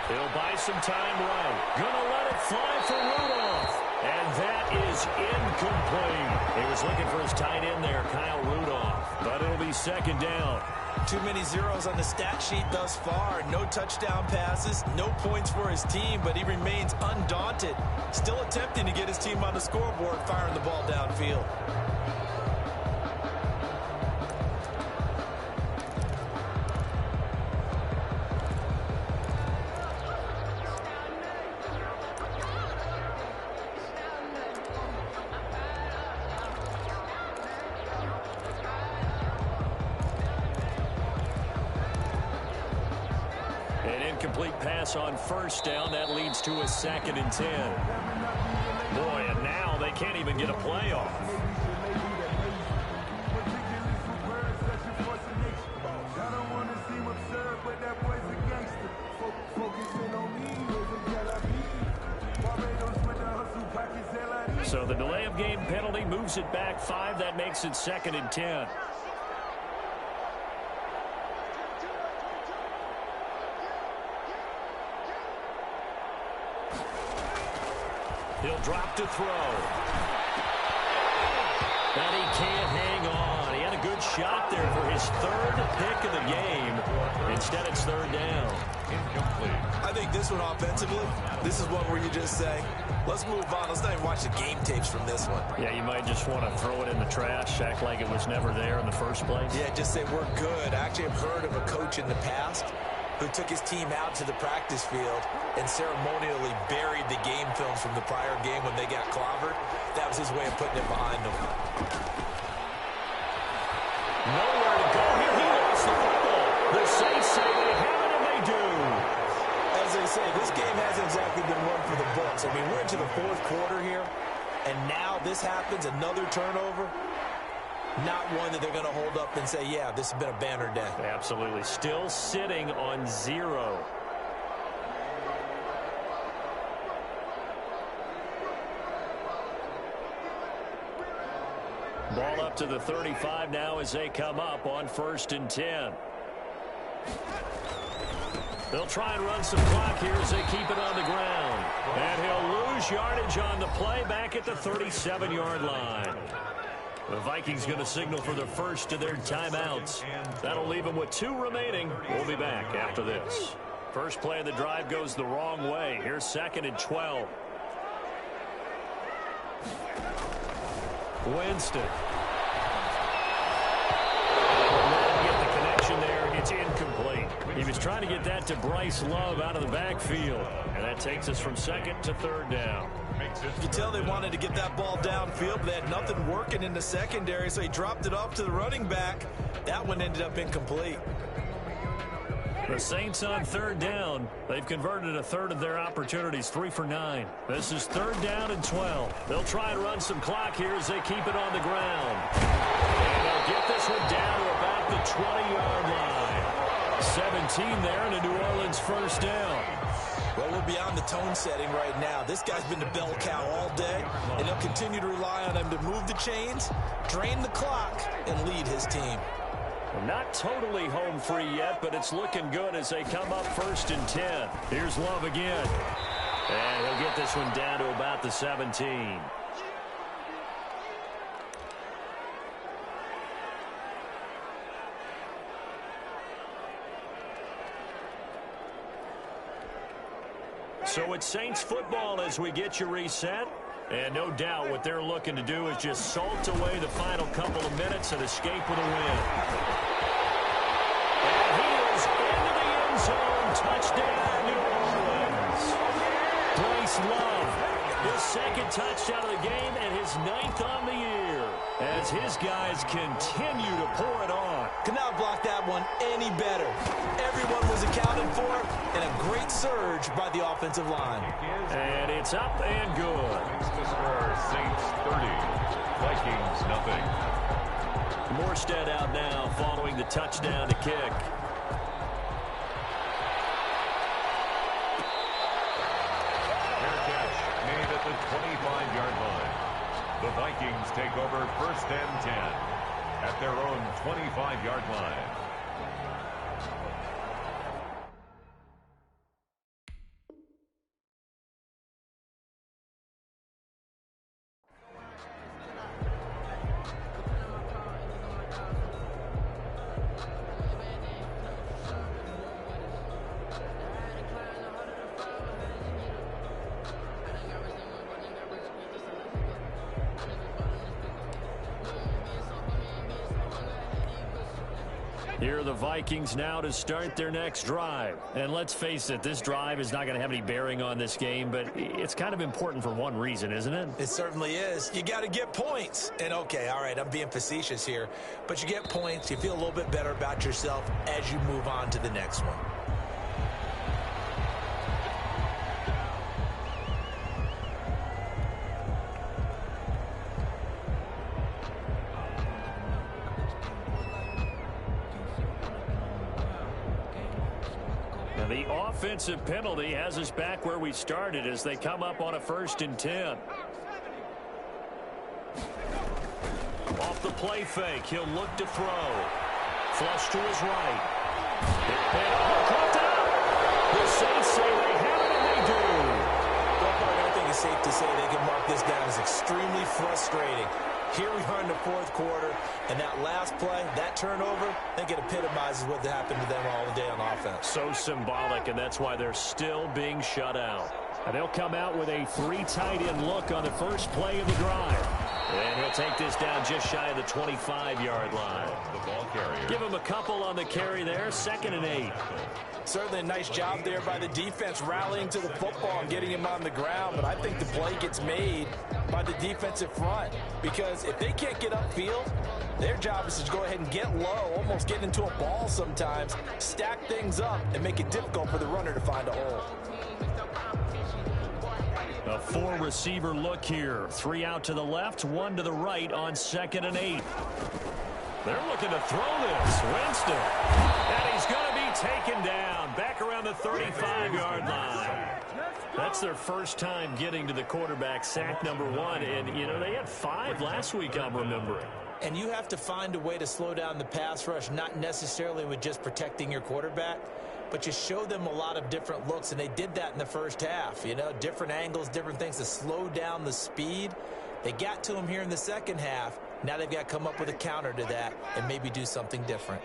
He'll buy some time right. Gonna let it fly for Rudolph. And that is incomplete. He was looking for his tight end there, Kyle Rudolph. But it'll be 2nd down. Too many zeros on the stat sheet thus far. No touchdown passes, no points for his team, but he remains undaunted. Still attempting to get his team on the scoreboard, firing the ball downfield. incomplete pass on first down. That leads to a 2nd and 10. Boy, and now they can't even get a play off. So the delay of game penalty moves it back 5. That makes it 2nd and 10. He'll drop to throw. And he can't hang on. He had a good shot there for his 3rd pick of the game. Instead, it's 3rd down. Incomplete. I think this one offensively, this is one where you just say, let's move on. Let's not even watch the game tapes from this one. Yeah, you might just want to throw it in the trash, act like it was never there in the first place. Yeah, just say we're good. I actually have heard of a coach in the past who took his team out to the practice field and ceremonially buried the game films from the prior game when they got clobbered. That was his way of putting it behind them. Nowhere to go here. He lost the football. The Saints say they have it, and they do. As they say, this game hasn't exactly been one for the books. I mean, we're into the 4th quarter here, and now this happens, another turnover. Not one that they're going to hold up and say, yeah, this has been a banner day. Absolutely. Still sitting on 0. Ball up to the 35 now as they come up on 1st and 10. They'll try and run some clock here as they keep it on the ground. And he'll lose yardage on the play back at the 37-yard line. The Vikings going to signal for the first of their timeouts. That'll leave them with 2 remaining. We'll be back after this. First play of the drive goes the wrong way. Here's 2nd and 12. Winston. Get the connection there. It's incomplete. He was trying to get that to Bryce Love out of the backfield. And that takes us from 2nd to 3rd down. You can tell they wanted to get that ball downfield, but they had nothing working in the secondary, so he dropped it off to the running back. That one ended up incomplete. The Saints on 3rd down. They've converted a 1/3 of their opportunities, 3 for 9. This is 3rd down and 12. They'll try and run some clock here as they keep it on the ground. And they'll get this one down to about the 20-yard line. 17 there and a New Orleans first down. Well, we're beyond the tone setting right now. This guy's been the bell cow all day, and they'll continue to rely on him to move the chains, drain the clock, and lead his team. Well, not totally home free yet, but it's looking good as they come up 1st and 10. Here's Love again. And he'll get this one down to about the 17. So it's Saints football as we get you reset. And no doubt what they're looking to do is just salt away the final couple of minutes and escape with a win. And he is into the end zone. Touchdown, New Orleans. Bryce Love, his 2nd touchdown of the game and his 9th on the year. As his guys continue to pour it on. Could not block that one any better. Everyone was accounted for, and a great surge by the offensive line. And it's up and good. Saints 30, Vikings nothing. Morstead out now following the touchdown to kick. Fair catch made at the 25-yard line. The Vikings take over 1st and 10 at their own 25-yard line. Here are the Vikings now to start their next drive. And let's face it, this drive is not going to have any bearing on this game, but it's kind of important for one reason, isn't it? It certainly is. You got to get points. And okay, all right, I'm being facetious here, but you get points, you feel a little bit better about yourself as you move on to the next one. And the offensive penalty has us back where we started as they come up on a 1st and 10. Off the play fake, he'll look to throw. Flush to his right. Caught out. The Saints say they have it, and they do. I think it's safe to say they can mark this down as extremely frustrating. Here we are in the 4th quarter, and that last play, that turnover, I think it epitomizes what happened to them all day on offense. So symbolic, and that's why they're still being shut out. And they'll come out with a 3 tight end look on the first play of the drive. And he'll take this down just shy of the 25-yard line. The ball carrier. Give him a couple on the carry there, 2nd and 8. Certainly a nice job there by the defense rallying to the football and getting him on the ground, but I think the play gets made by the defensive front because if they can't get upfield, their job is to go ahead and get low, almost get into a ball sometimes, stack things up, and make it difficult for the runner to find a hole. A 4-receiver look here. 3 out to the left, 1 to the right on 2nd and 8. They're looking to throw this. Winston. And he's going to be taken down back around the 35-yard line. That's their first time getting to the quarterback, sack number 1. And, you know, they had 5 last week, I'm remembering. And you have to find a way to slow down the pass rush, not necessarily with just protecting your quarterback, but you show them a lot of different looks, and they did that in the first half. You know, different angles, different things to slow down the speed. They got to him here in the second half. Now they've got to come up with a counter to that and maybe do something different.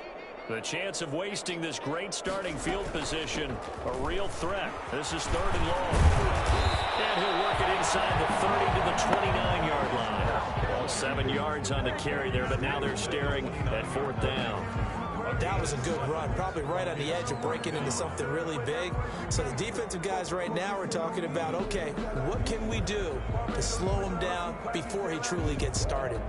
The chance of wasting this great starting field position, a real threat. This is 3rd and long. And he'll work it inside the 30 to the 29-yard line. Well, 7 yards on the carry there, but now they're staring at 4th down. That was a good run, probably right on the edge of breaking into something really big. So the defensive guys right now are talking about, okay, what can we do to slow him down before he truly gets started?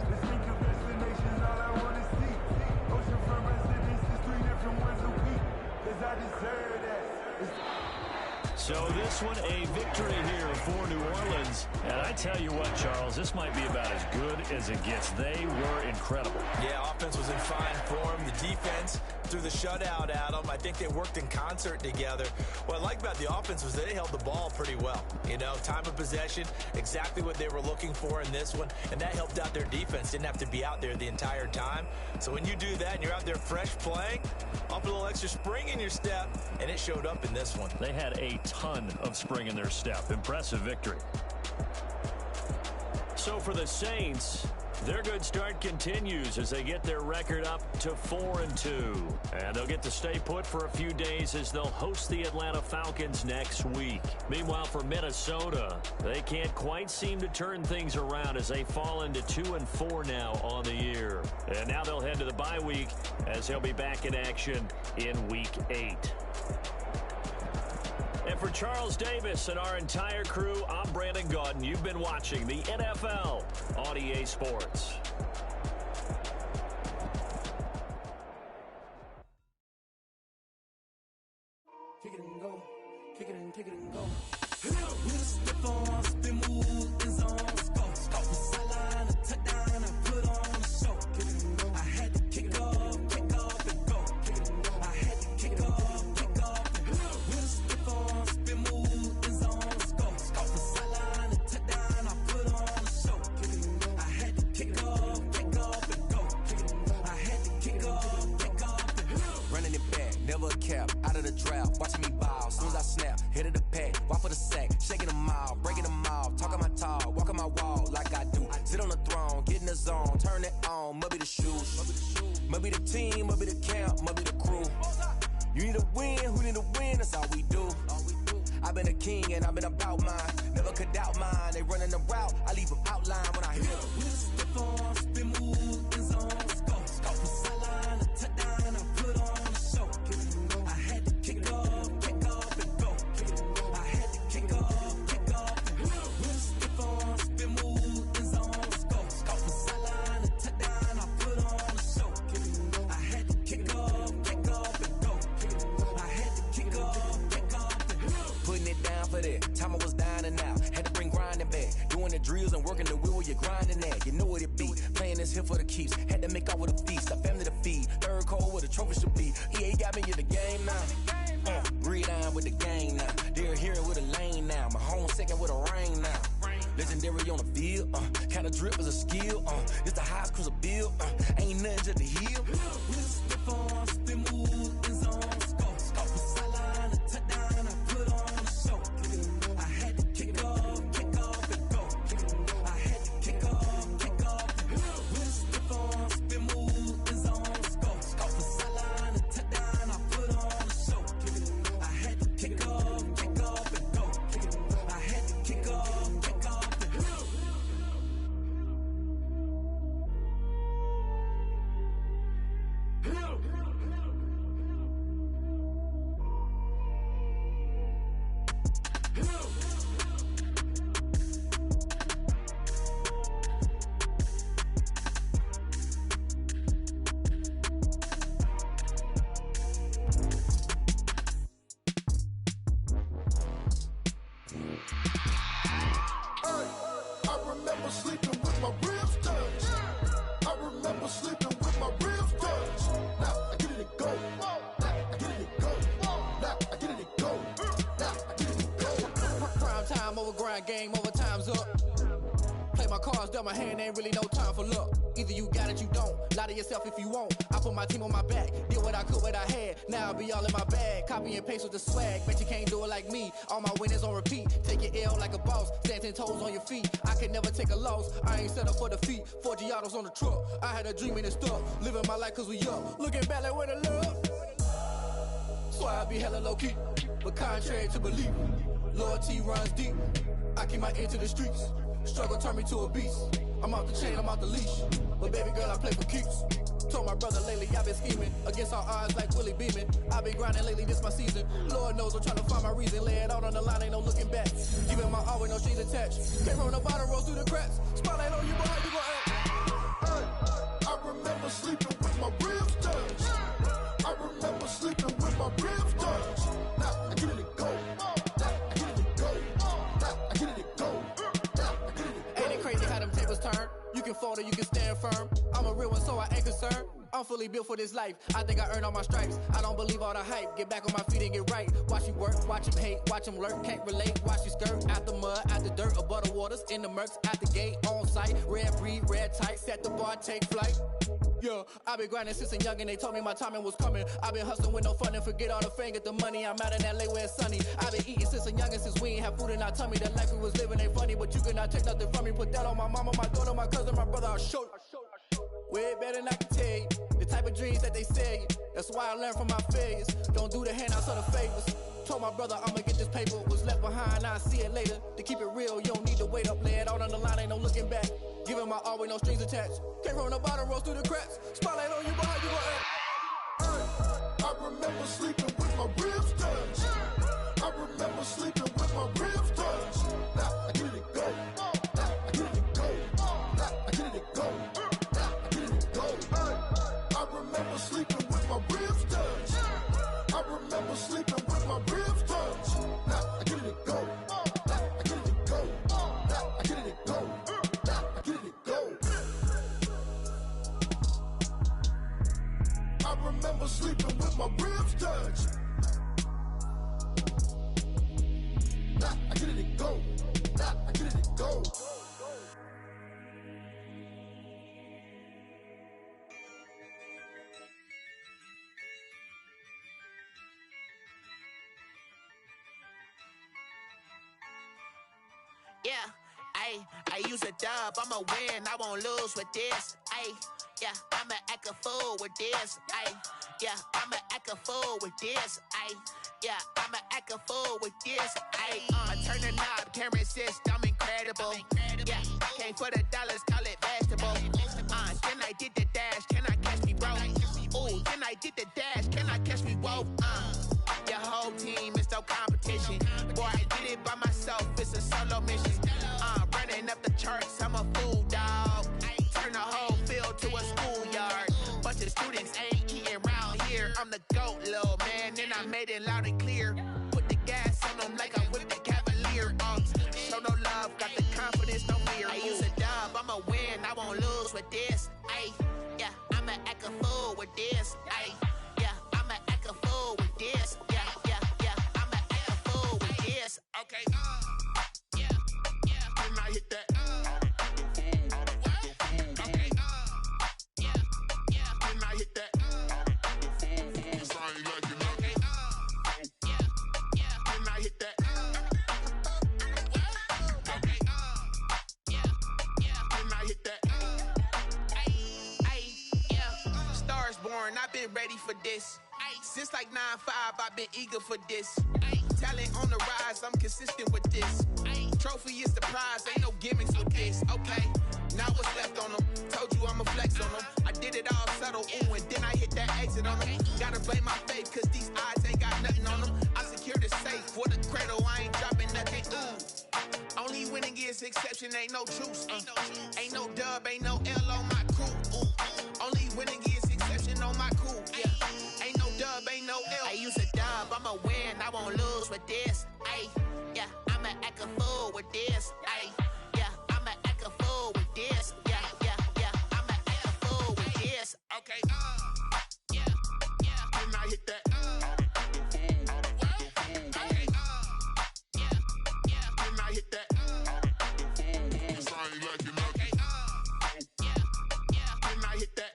So this one, a victory here for New Orleans. And I tell you what, Charles, this might be about as good as it gets. They were incredible. Yeah, offense was in fine form. The defense threw the shutout at them. I think they worked in concert together. What I like about the offense was they held the ball pretty well. You know, time of possession, exactly what they were looking for in this one. And that helped out their defense. Didn't have to be out there the entire time. So when you do that and you're out there fresh playing, up a little extra spring in your step, and it showed up in this one. They had a ton of spring in their step. Impressive victory. So for the Saints, their good start continues as they get their record up to 4-2. And they'll get to stay put for a few days as they'll host the Atlanta Falcons next week. Meanwhile, for Minnesota, they can't quite seem to turn things around as they fall into 2-4 now on the year. And now they'll head to the bye week as they'll be back in action in Week 8. And for Charles Davis and our entire crew, I'm Brandon Gaudin. You've been watching the NFL on EA Sports. Kick it and go. Kick it and go. We the step on, spin move, end zone, go. From sideline to touchdown, I put on the show. Kick it and go. I had to kick off and go. Kick it and go. I had to kick off and go. We the step on, spin move, end zone, go. From sideline to touchdown, I put on the show. Kick it and go. I had to kick off and go. Kick it and go. I had to kick off and go. Running it back, never a cap, out of the draft, watching me ball. Soon as I snap, hit of the pack, walk for the sack, shaking them out, breaking them out, talking my talk, walking my wall like I do. Sit on the throne, get in the zone, turn it on, must be the shoes, must be the team, must be the camp, must be the crew. You need a win, who need a win, that's all we do. I've been a king and I've been about mine, never could doubt mine. They running the route, I leave them outline when I hit them. We step on, spin move, end zone, go. From sideline to touchdown, I put on the show. I had to kick off and go. I had to kick off and go. We step on, spin move, end zone, go. From sideline to touchdown, I put on the show. I had to kick off and go. I had to kick off and go. Putting it down for that. Time I was dying and out. Had to bring grinding back. Doing the drills and working the wheel where you're grinding at. You know what it be. Playing this here for the keeps. Had to make out with a feast. A family to feed. Third cold where the trophy should be. EA got me in the game now. Read on with the game now. They're here with a lane now. My home second with a rain now. Legendary on the field. Kinda drip is a skill. It's the highest cruiser bill. Ain't nothing just to heal. Step on, spin move, in zone, scope. Scope the sideline, a touchdown, I put on the show. I had to kick off and go. I had to kick off and go. Step on, spin move, in zone, scope. Scope the sideline, a touchdown, I put on the show. I had to kick off and go. I had to kick off and go. Game over, time's up. Play my cards, dealt my hand, ain't really no time for luck. Either you got it, you don't. Lie to yourself if you won't. I put my team on my back, did what I could, what I had. Now I'll be all in my bag. Copy and paste with the swag. Bet you can't do it like me. All my winners on repeat. Take your L like a boss. Stand 10 toes on your feet. I can never take a loss. I ain't set up for defeat. 4 Giottos on the truck. I had a dream and it stuck. Living my life cause we up. Looking back like where the love. So I be hella low key. But contrary to belief, loyalty runs deep. I keep my ear to the streets. Struggle turned me to a beast. I'm off the chain, I'm off the leash. But baby girl, I play for keeps. Told my brother lately I've been scheming. Against all odds like Willie Beeman. I've been grinding lately, this my season. Lord knows I'm trying to find my reason. Lay it out on the line, ain't no looking back. Giving my all with no strings attached. Came from the bottom, rose through the cracks. Spotlight on you, boy, how you gon' act? I remember sleeping with my ribs touched. I remember sleeping with my ribs touched. Now I get it and go. Turn. You can fold or you can stand firm. I'm a real one, so I ain't concerned. I'm fully built for this life. I think I earned all my stripes. I don't believe all the hype. Get back on my feet and get right. Watch you work, watch him hate, watch him lurk. Can't relate, watch you skirt. Out the mud, out the dirt, above the waters, in the murks, out the gate, on site. Red breed, red tight, set the bar, take flight. Yeah, I've been grinding since a young and they told me my timing was coming. I've been hustling with no fun and forget all the fame, get the money. I'm out in LA where it's sunny. I've been eating since a young and since we ain't have food in our tummy. The life we was living ain't funny, but you cannot take nothing from me. Put that on my mama, my daughter, my cousin, my brother, I'll show you. Way better than I can tell you. The type of dreams that they sell you. That's why I learned from my failures. Don't do the handouts or the favors. Told my brother I'ma get this paper. Was left behind, I'll see it later. To keep it real, you don't need to wait up. Lay it out on the line, ain't no looking back. Giving my all with no strings attached. Came from the bottom, rose through the cracks. Spotlight on you, boy, how you gon' act? I remember sleeping with my ribs touched. I remember sleeping with my ribs touched. Now I get it and go. Now I get it and go. Now I get it and go. Now I get it and go. I remember sleeping with my ribs touched. I remember sleeping with my ribs touched. Now I get it and go. Now I get it and go. Now I get it and go. Now I get it and go. I remember sleeping with my ribs touched. Now I get it and go. Now I get it and go. Yeah, I use a dub, I'ma win, I won't lose with this. Yeah, I'ma act a fool with this. Yeah, I'ma act a fool with this. Yeah, I'ma act a fool with this. I turn the knob, camera assist, I'm incredible. Yeah, came for the dollars, call it vegetable. Then I did the dash, can I catch me, bro? Ooh, then I did the dash, can I catch me, whoa? Your whole team is no competition. Boy, I did it by myself, it's a solo mission. Running up the charts, I'm a fool, dog. Turn the whole field to a schoolyard. Bunch of students ain't eating round here. I'm the GOAT, little man, and I made it loud and clear. Put the gas on them like I'm with the Cavalier. Show no love, got the confidence, no fear. I use a dub, I'ma win, I won't lose with this. Yeah, I'ma act a fool with this. Yeah, I'ma act a fool with this. Yeah, Okay, yeah, then I hit that. Okay, yeah, then I hit that. Cause I ain't like it. Okay, yeah, then I hit that. Okay, yeah, then I hit that. Ay, yeah, Stars born, I've been ready for this. Since like 9-5, I've been eager for this. Talent on the rise, I'm consistent with this. Trophy is the prize, ain't no gimmicks with this. Okay, now what's left on them? Told you I'ma flex on them. I did it all subtle, ooh, and then I hit that exit on them. Gotta blame my faith, cause these eyes ain't got nothing on them. I secure the safe for the cradle, I ain't dropping nothing, ooh. Only winning is exception, ain't no truce. Ain't no dub, ain't no L on my crew, ooh. Only winning is exception on my crew, yeah. Ain't no dub, ain't no L. I use a dub, I'ma win, I won't lose with this. Ay, yeah, I'ma act a fool with this. Ay, yeah, I'ma act a fool with this. Yeah, I'ma act a fool with this. Okay, yeah, then I hit that. Okay, yeah, then I hit that. Cause I ain't like it. Okay, yeah, then I hit that.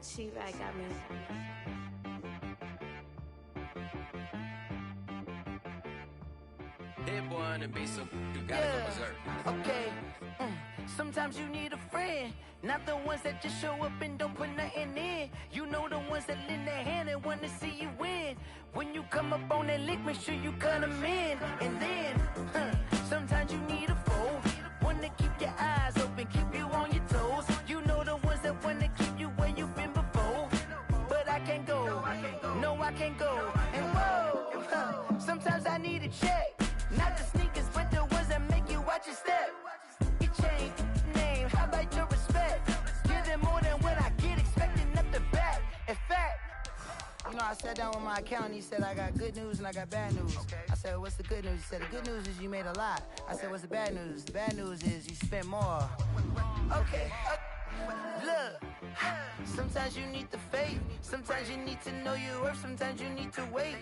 She right got me. Hit one and be some. You gotta go berserk. Okay. Sometimes you need a friend, not the ones that just show up and don't put nothing in. You know the ones that lend their hand and want to see you win. When you come up on that lick, make sure you cut them in. And then, sometimes you need a foe, one to keep your eyes open, keep you on your toes. You know the ones that want to keep you where you've been before. But I can't go, no I can't go. And whoa, sometimes I need a check. Not the sneakers, but the ones that make you watch your step. Your chain, name, how about your respect? Give them more than what I get, expecting up the back. In fact, you know I sat down with my accountant. He said, I got good news and I got bad news. I said, what's the good news? He said, the good news is you made a lot. I said, what's the bad news? The bad news is you spent more. Okay. Look, sometimes you need the faith. Sometimes you need to know your worth. Sometimes you need to wait.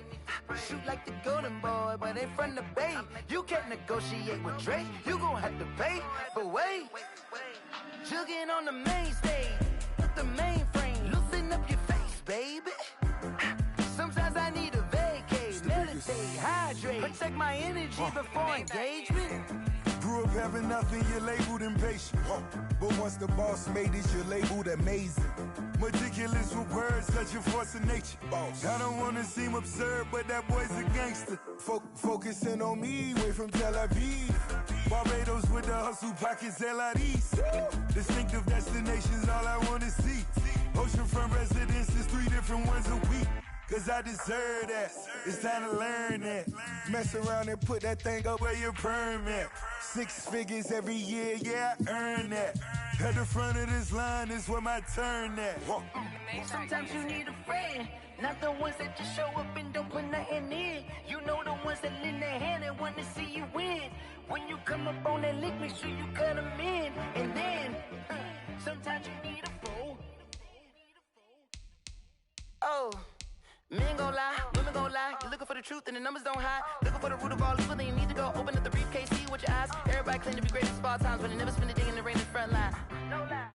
Shoot like the golden boy, but ain't from the bay. You can't negotiate with Drake. You gon' have to pay. But wait, jugging on the main stage with the mainframe. Loosen up your face, baby. Sometimes I need a vacate, meditate, hydrate, protect my energy before engagement. Grew up having nothing, you're labeled impatient. But once the boss made it, you're labeled amazing. Meticulous with words, such a force of nature. I don't wanna seem absurd, but that boy's a gangster. Focusing on me, way from Tel Aviv. Barbados with the hustle pockets, LIDs. Distinctive destinations, all I wanna see. Oceanfront residences, 3 different ones a week. Cause I deserve that, it's time to learn that. Mess around and put that thing up where your permit. 6 figures every year, yeah, I earn that. At the front of this line is where my turn at. Sometimes you need a friend, not the ones that just show up and don't put nothing in. You know the ones that lend their hand and want to see you win. When you come up on that lick, make sure you cut them in. And then, sometimes you need a fool. Oh. Men gon' lie, women gon' lie. You're looking for the truth and the numbers don't hide. Looking for the root of all evil, then you need to go open up the briefcase, see with your eyes. Everybody claim to be great at small times, but they never spend a day in the rain in the front line. No lie.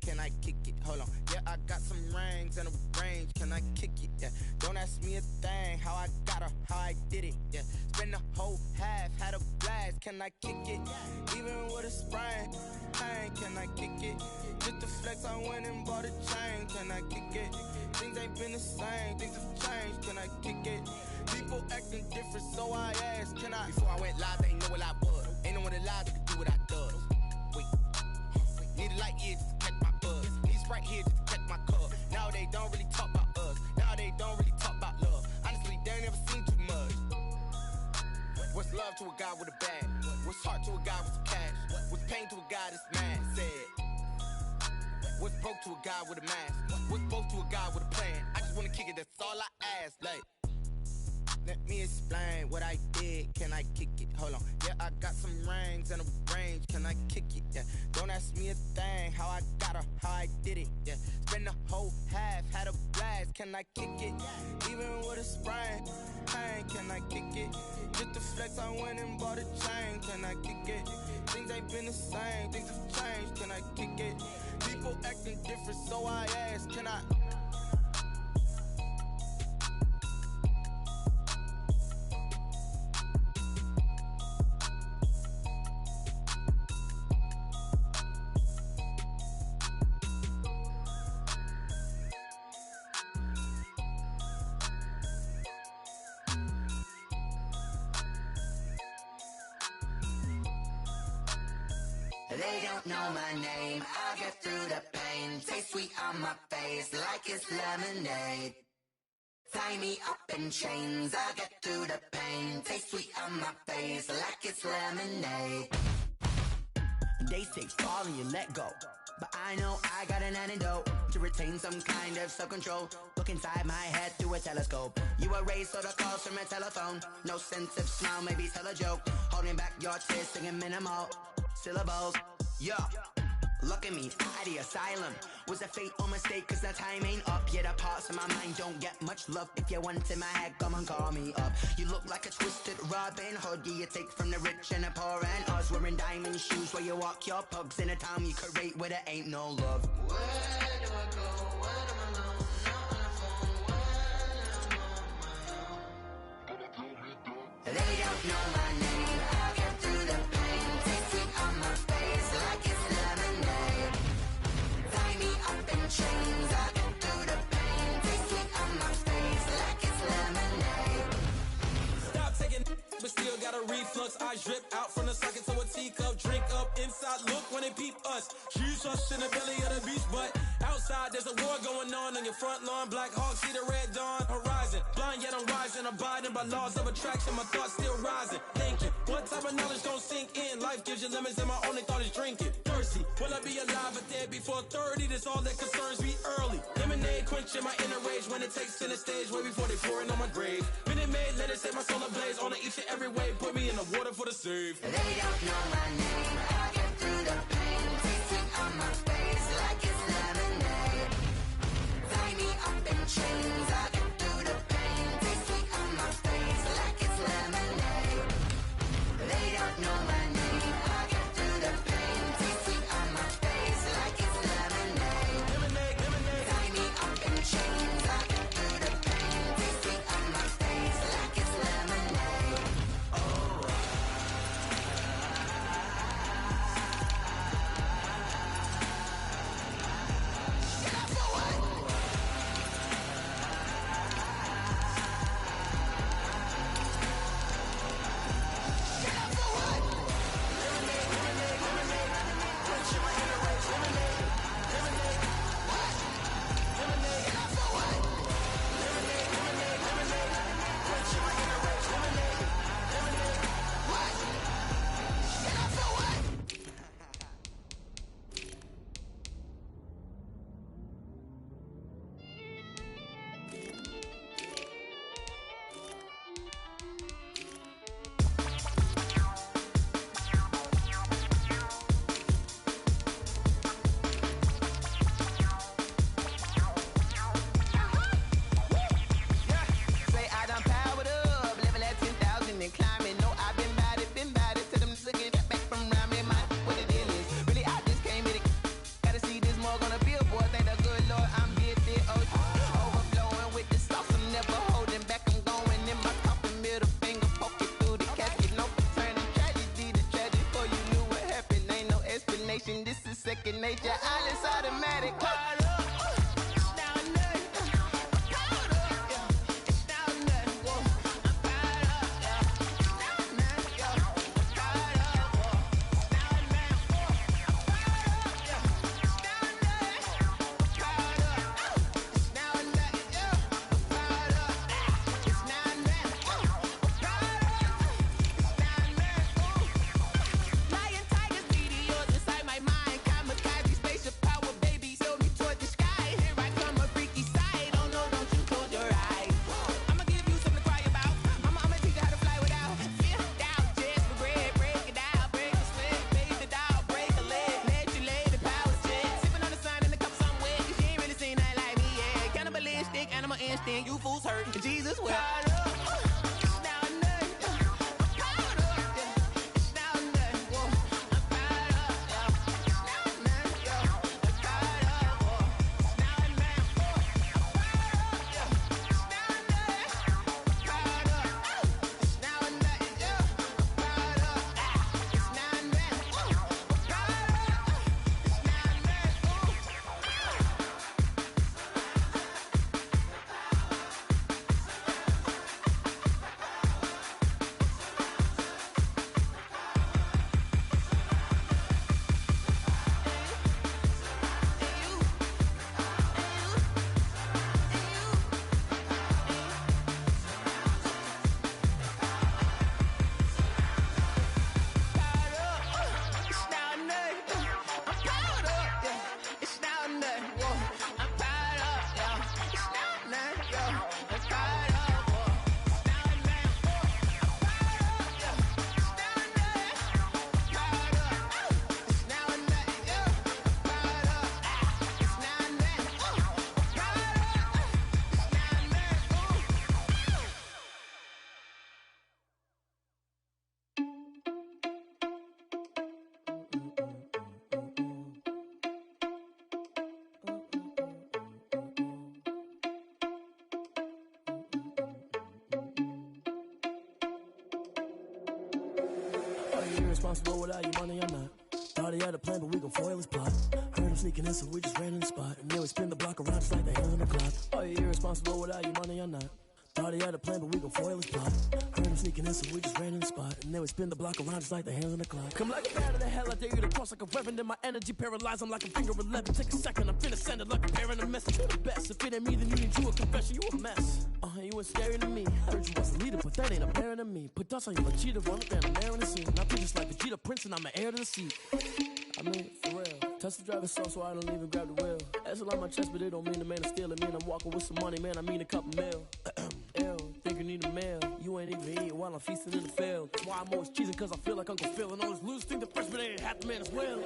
Can I kick it? Hold on. Yeah, I got some rings and a range. Can I kick it? Yeah. Don't ask me a thing. How I got her, how I did it. Yeah. Spend the whole half, had a blast. Can I kick it? Even with a sprain. Pain, can I kick it? Just to flex, I went and bought a chain. Can I kick it? Things ain't been the same. Things have changed. Can I kick it? People acting different, so I asked, can I? Before I went live, they ain't know what I was. Ain't no one alive that could do what I does. Wait. Need a light year just to catch my buzz. Need Sprite here just to catch my cup. Now they don't really talk about us. Now they don't really talk about love. Honestly, they ain't never seen too much. What's love to a guy with a bag? What's heart to a guy with some cash? What's pain to a guy that's mad? Said. What's broke to a guy with a mask? What's both to a guy with a plan? I just wanna kick it, that's all I ask. Like, let me explain what I did. Can I kick it? Hold on. Yeah, I got some rings and a range. Can I kick it? Yeah. Don't ask me a thing. How I got her, how I did it. Yeah. Spend the whole half, had a blast. Can I kick it? Even with a sprain. Pain, can I kick it? Just to flex, I went and bought a chain. Can I kick it? Things ain't been the same. Things have changed. Can I kick it? People acting different, so I ask, can I? They don't know my name, I get through the pain. Taste sweet on my face like it's lemonade. Tie me up in chains, I get through the pain. Taste sweet on my face like it's lemonade. They say fall and you let go, but I know I got an antidote to retain some kind of self-control. Look inside my head through a telescope. You erase all the calls from a telephone. No sense of smile, maybe tell a joke. Holding back your tears, singing minimal syllables. Yeah. Look at me, out the asylum. Was a fate or mistake, cause the time ain't up. Yeah, the parts of my mind don't get much love. If you want in my head, come and call me up. You look like a twisted Robin Hood. Yeah, you take from the rich and the poor and us. Wearing diamond shoes while you walk your pugs in a town you create where there ain't no love. Where do I go? When I'm alone? Not on the phone. When I'm on my own. They don't know my name. I'll get through the pain. Taste sweet on my face like it's lemonade. Tie me up in chains. I'll get through the pain. Taste sweet on my face like it's lemonade. Stop taking, but still got a reflux. Eyes drip out from the socket to a teacup. Drink up inside, look when they peep us. Shoes us in the belly of the beach, but outside there's a war going on your front lawn. Black Hawk see the red dawn horizon. Blind yet I'm rising, abiding by laws of attraction. My thoughts still rising. Thinking, what type of knowledge don't sink in? Life gives you lemons and my only thought is drinking. Thirsty, will I be alive or dead before 30? That's all that concerns me early. Lemonade quenching my inner rage when it takes center stage way before they pour it on my grave. Minute Maid, let it set my soul ablaze. On each and every way, put me in the water for the save. They don't know my name. I'll get through the pain. Taste sweet on my face like it's lemonade. Tie me up in chains. I'll get through the pain. Taste sweet on my face like it's lemonade. They don't know my name. I'll get through the pain. Taste sweet on my face like it's lemonade. Tie me up in chains. I'll get through the pain. Taste sweet on my face like it's lemonade. Say I done powered up, level at 10,000 and climbing. No, I've been bad it to them looking back from around me. My what the deal is, really I just came in it. Gotta see this more gonna be a boy. Thank the good Lord I'm gifted. Overflowing with the sauce, I'm never holding back. I'm going in my coffin, middle finger poking through the casket. No turning tragedy to tragic. For you knew what happened, ain't no explanation. This is second nature. All is automatic. Caught up. Lion, tigers, meteors inside my mind. Kamikaze, spaceship power, baby, sail me toward the sky. Here I come, a freaky side. Oh no, don't you close your eyes. I'ma give you something to cry about. I'ma teach you how to fly without fear. Doubt, just regret. Break it out, break the sweat, bathe it out, break a leg. Let you lay the power check. Sipping on the sun in the cup somewhere. Cause you ain't really seen nothing like me yet. Cannibalistic, animal instinct. You fools hurt. Jesus wept. you irresponsible without your money or not? Thought he had a plan, but we gon' foil his plot. Heard him sneaking in, so we just ran in the spot. And then we spin the block around just like the hands on the clock. Are you irresponsible without your money or not? Thought he had a plan, but we gon' foil his plot. Heard him sneaking in, so we just ran in the spot. And then we spin the block around just like the hands on the clock. Come like a bat of the hell, I dare you to cross like a reverend. And my energy paralyzed, I'm like a finger 11. Take a second, I'm finna send it like a parent a message. You're the best, if it ain't me, then you need you a confession. You a mess, you ain't scary to me. Heard you was a leader, but that ain't apparent to me. Put dust on you like cheetah, run up and I'm there in the scene. I feel just like Vegeta Prince and I'm the heir to the seat. I mean, for real. Touch the driver's soft so I don't even grab the wheel. That's on my chest, but it don't mean the man is stealing. Mean I'm walking with some money, man, I mean a couple mil. Ew, think you need a meal. You ain't even eating while I'm feasting in the field. That's why I'm always cheesing, cause I feel like Uncle Phil. And all those losers think the freshman ain't half the man as well.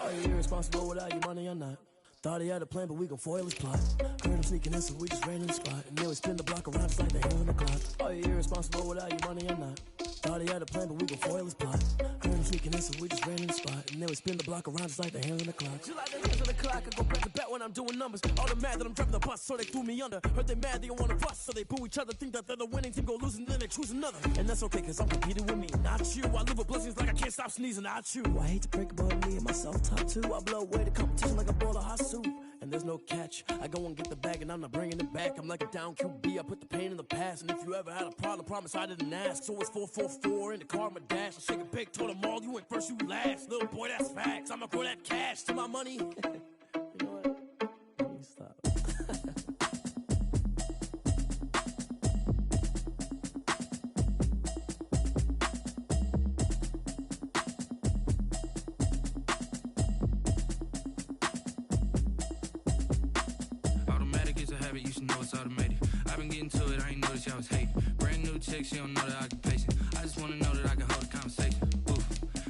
Are you irresponsible without your money or not? Thought he had a plan, but we gon' foil his plot. Heard him sneaking in, so we just ran in the spot. And then we spin the block around just like the hands on the clock. Are you irresponsible without your money or not? Thought he had a plan, but we gon' foil his plot. Heard him sneaking in, so we just ran in the spot. And then we spin the block around just like the hands on the clock. Just like the hands on the clock, I go back to back when I'm doing numbers. All the mad that I'm driving the bus, so they threw me under. Heard they mad, they don't wanna bust, so they boo each other. Think that they're the winning team, go losing, then they choose another. And that's okay, cause I'm competing with me, not you. I live with blessings like I can't stop sneezing, not you. I hate to break about me and myself top two. I blow away the competition like a bowl of hot soup. And there's no catch. I go and get the bag and I'm not bringing it back. I'm like a down QB, I put the pain in the past. And if you ever had a problem, promise I didn't ask. So it's 444 in the car, my dash. I shake a big, told them all, you went first, you last. Little boy, that's facts. I'ma throw that cash to my money. You know what? Let me stop. You should know it's automated. I've been getting to it, I ain't noticed y'all was hating. Brand new chick, she don't know the occupation. I just wanna know that I can hold a conversation. Oof,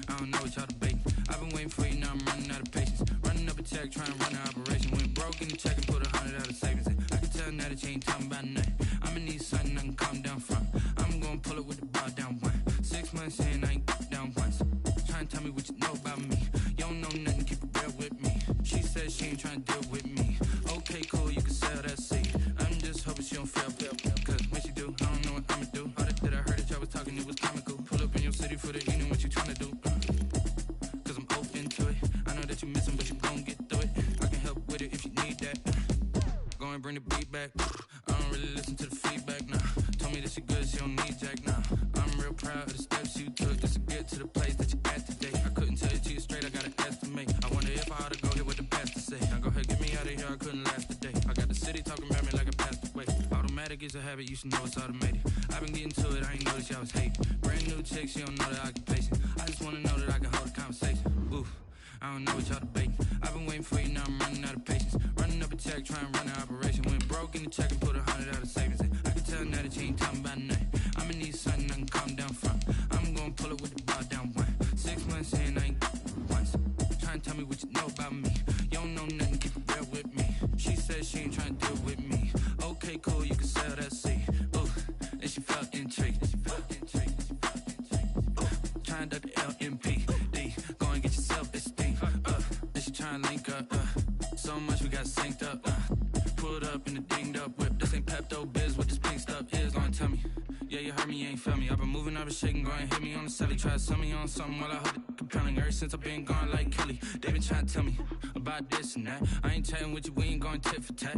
I don't know what y'all debating. I've been waiting for you, now I'm running out of patience. Running up a check, trying to run an operation. Went broke in the check and put 100 out of savings in. I can tell now that you ain't talking about nothing. I'ma need something I can calm down from. I'm gonna pull it with the bar down one. 6 months in, I ain't down once. Trying to tell me what you know about me. You don't know nothing, keep it real with me. She said she ain't trying to deal with me. Okay, cool, you can sell that seed. I'm just hoping she don't fail, cause when she do, I don't know what I'ma do. All that I heard that y'all was talking, it was comical. Pull up in your city for the evening, what you tryna do? Cause I'm open to it. I know that you missing, but you gon' get through it. I can help with it if you need that. Go and bring the beat back. I don't really listen to the feedback, nah. Told me that she good, she don't need jack, nah. I'm real proud of the steps you took just to get to the place that you at today. I couldn't tell you to you straight, I gotta estimate. I wonder if I ought to go here with the pastor say. Now go ahead, get me out of here, I couldn't last a day. I got the city talking about me like a passed away. Automatic is a habit, you should know it's automated. I've been getting to it, I ain't noticed y'all was hating. Brand new chick, she don't know the occupation. I just wanna know that I can hold a conversation. Oof, I don't know what y'all debating. I've been waiting for you, now I'm running out of patience. Running up a check, trying to run an operation. Went broke in the check and put 100 out of savings in. I can tell now that you ain't talking about nothing. I'ma need something I can calm down from. I'm gonna pull it with the bar down one. 6 months in, I ain't once. Trying to tell me what you know about me. You don't know nothing, keep it real with me. She said she ain't trying to deal with me. Okay, cool, you can sell that seed. Ooh, and she felt intrigued. Trying to duck the LMPD. Go and get your self-esteem. Then she trying to link up. So much we got synced up. Pulled up in the dinged up whip. This ain't Pepto-Biz, what this pink stuff is. Don't tell me. Yeah, you heard me, you ain't felt me. I've been moving, I've been shaking, go and hit me on the celly. Try to sell me on something while I hold it compelling. Ever since I've been gone like Kelly, they been trying to tell me about this and that. I ain't chatting with you, we ain't going tit for tat.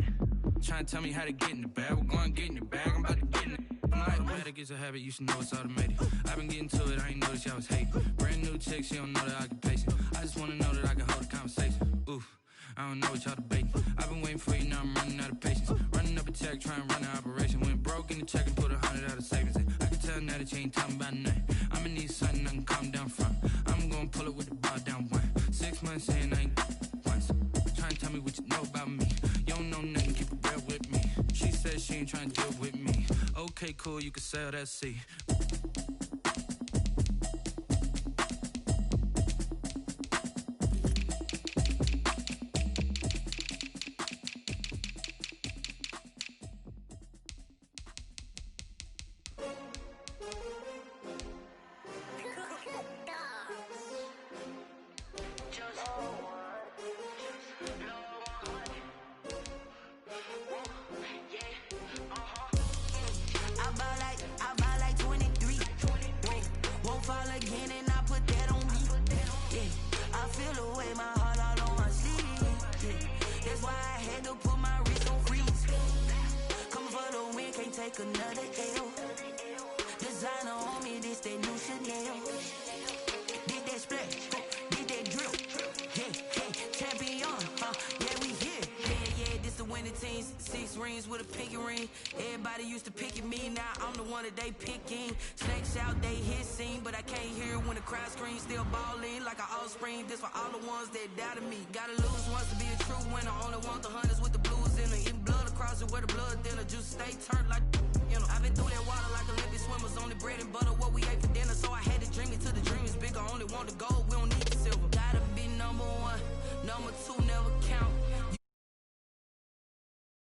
Trying to tell me how to get in the bag. We're going to get in the bag, I'm about to get in it. Automatic is a habit, you should know it's automated. I've been getting to it, I ain't noticed y'all was hating. Brand new chick, she don't know the occupation. I just wanna know that I can hold a conversation. Oof, I don't know what y'all debating. I've been waiting for you, now I'm running out of patience. Running up a check, trying to run an operation. Went broke in the check and put 100 out of savings in. I can tell now that you ain't talking about nothing. I'ma need something I can calm down from. I'm gonna pull it with the bar down one. 6 months in, I ain't once. Trying to tell me what you know about me. You don't know nothing, keep it real with me. She said she ain't trying to deal with me. Okay, cool, you can sell that seed. I buy like take another L. Designer on me, this that new Chanel. Did that split, did that drill. Yeah, champion, yeah, we here. Yeah, this the winning teams. 6 rings with a pinky ring. Everybody used to pick at me, now I'm the one that they picking. Snakes out, they hit scene, but I can't hear when the crowd screams. Still balling like an offspring. This for all the ones that doubted me. Gotta lose once to be a true winner. Only want the hunters with the blues in her. Eating blood across it where the blood thinner. Juice stay turned like, you know. I've been through that water like Olympic swimmers. Only bread and butter what we ate for dinner. So I had to dream it till the dream is bigger. Only want the gold.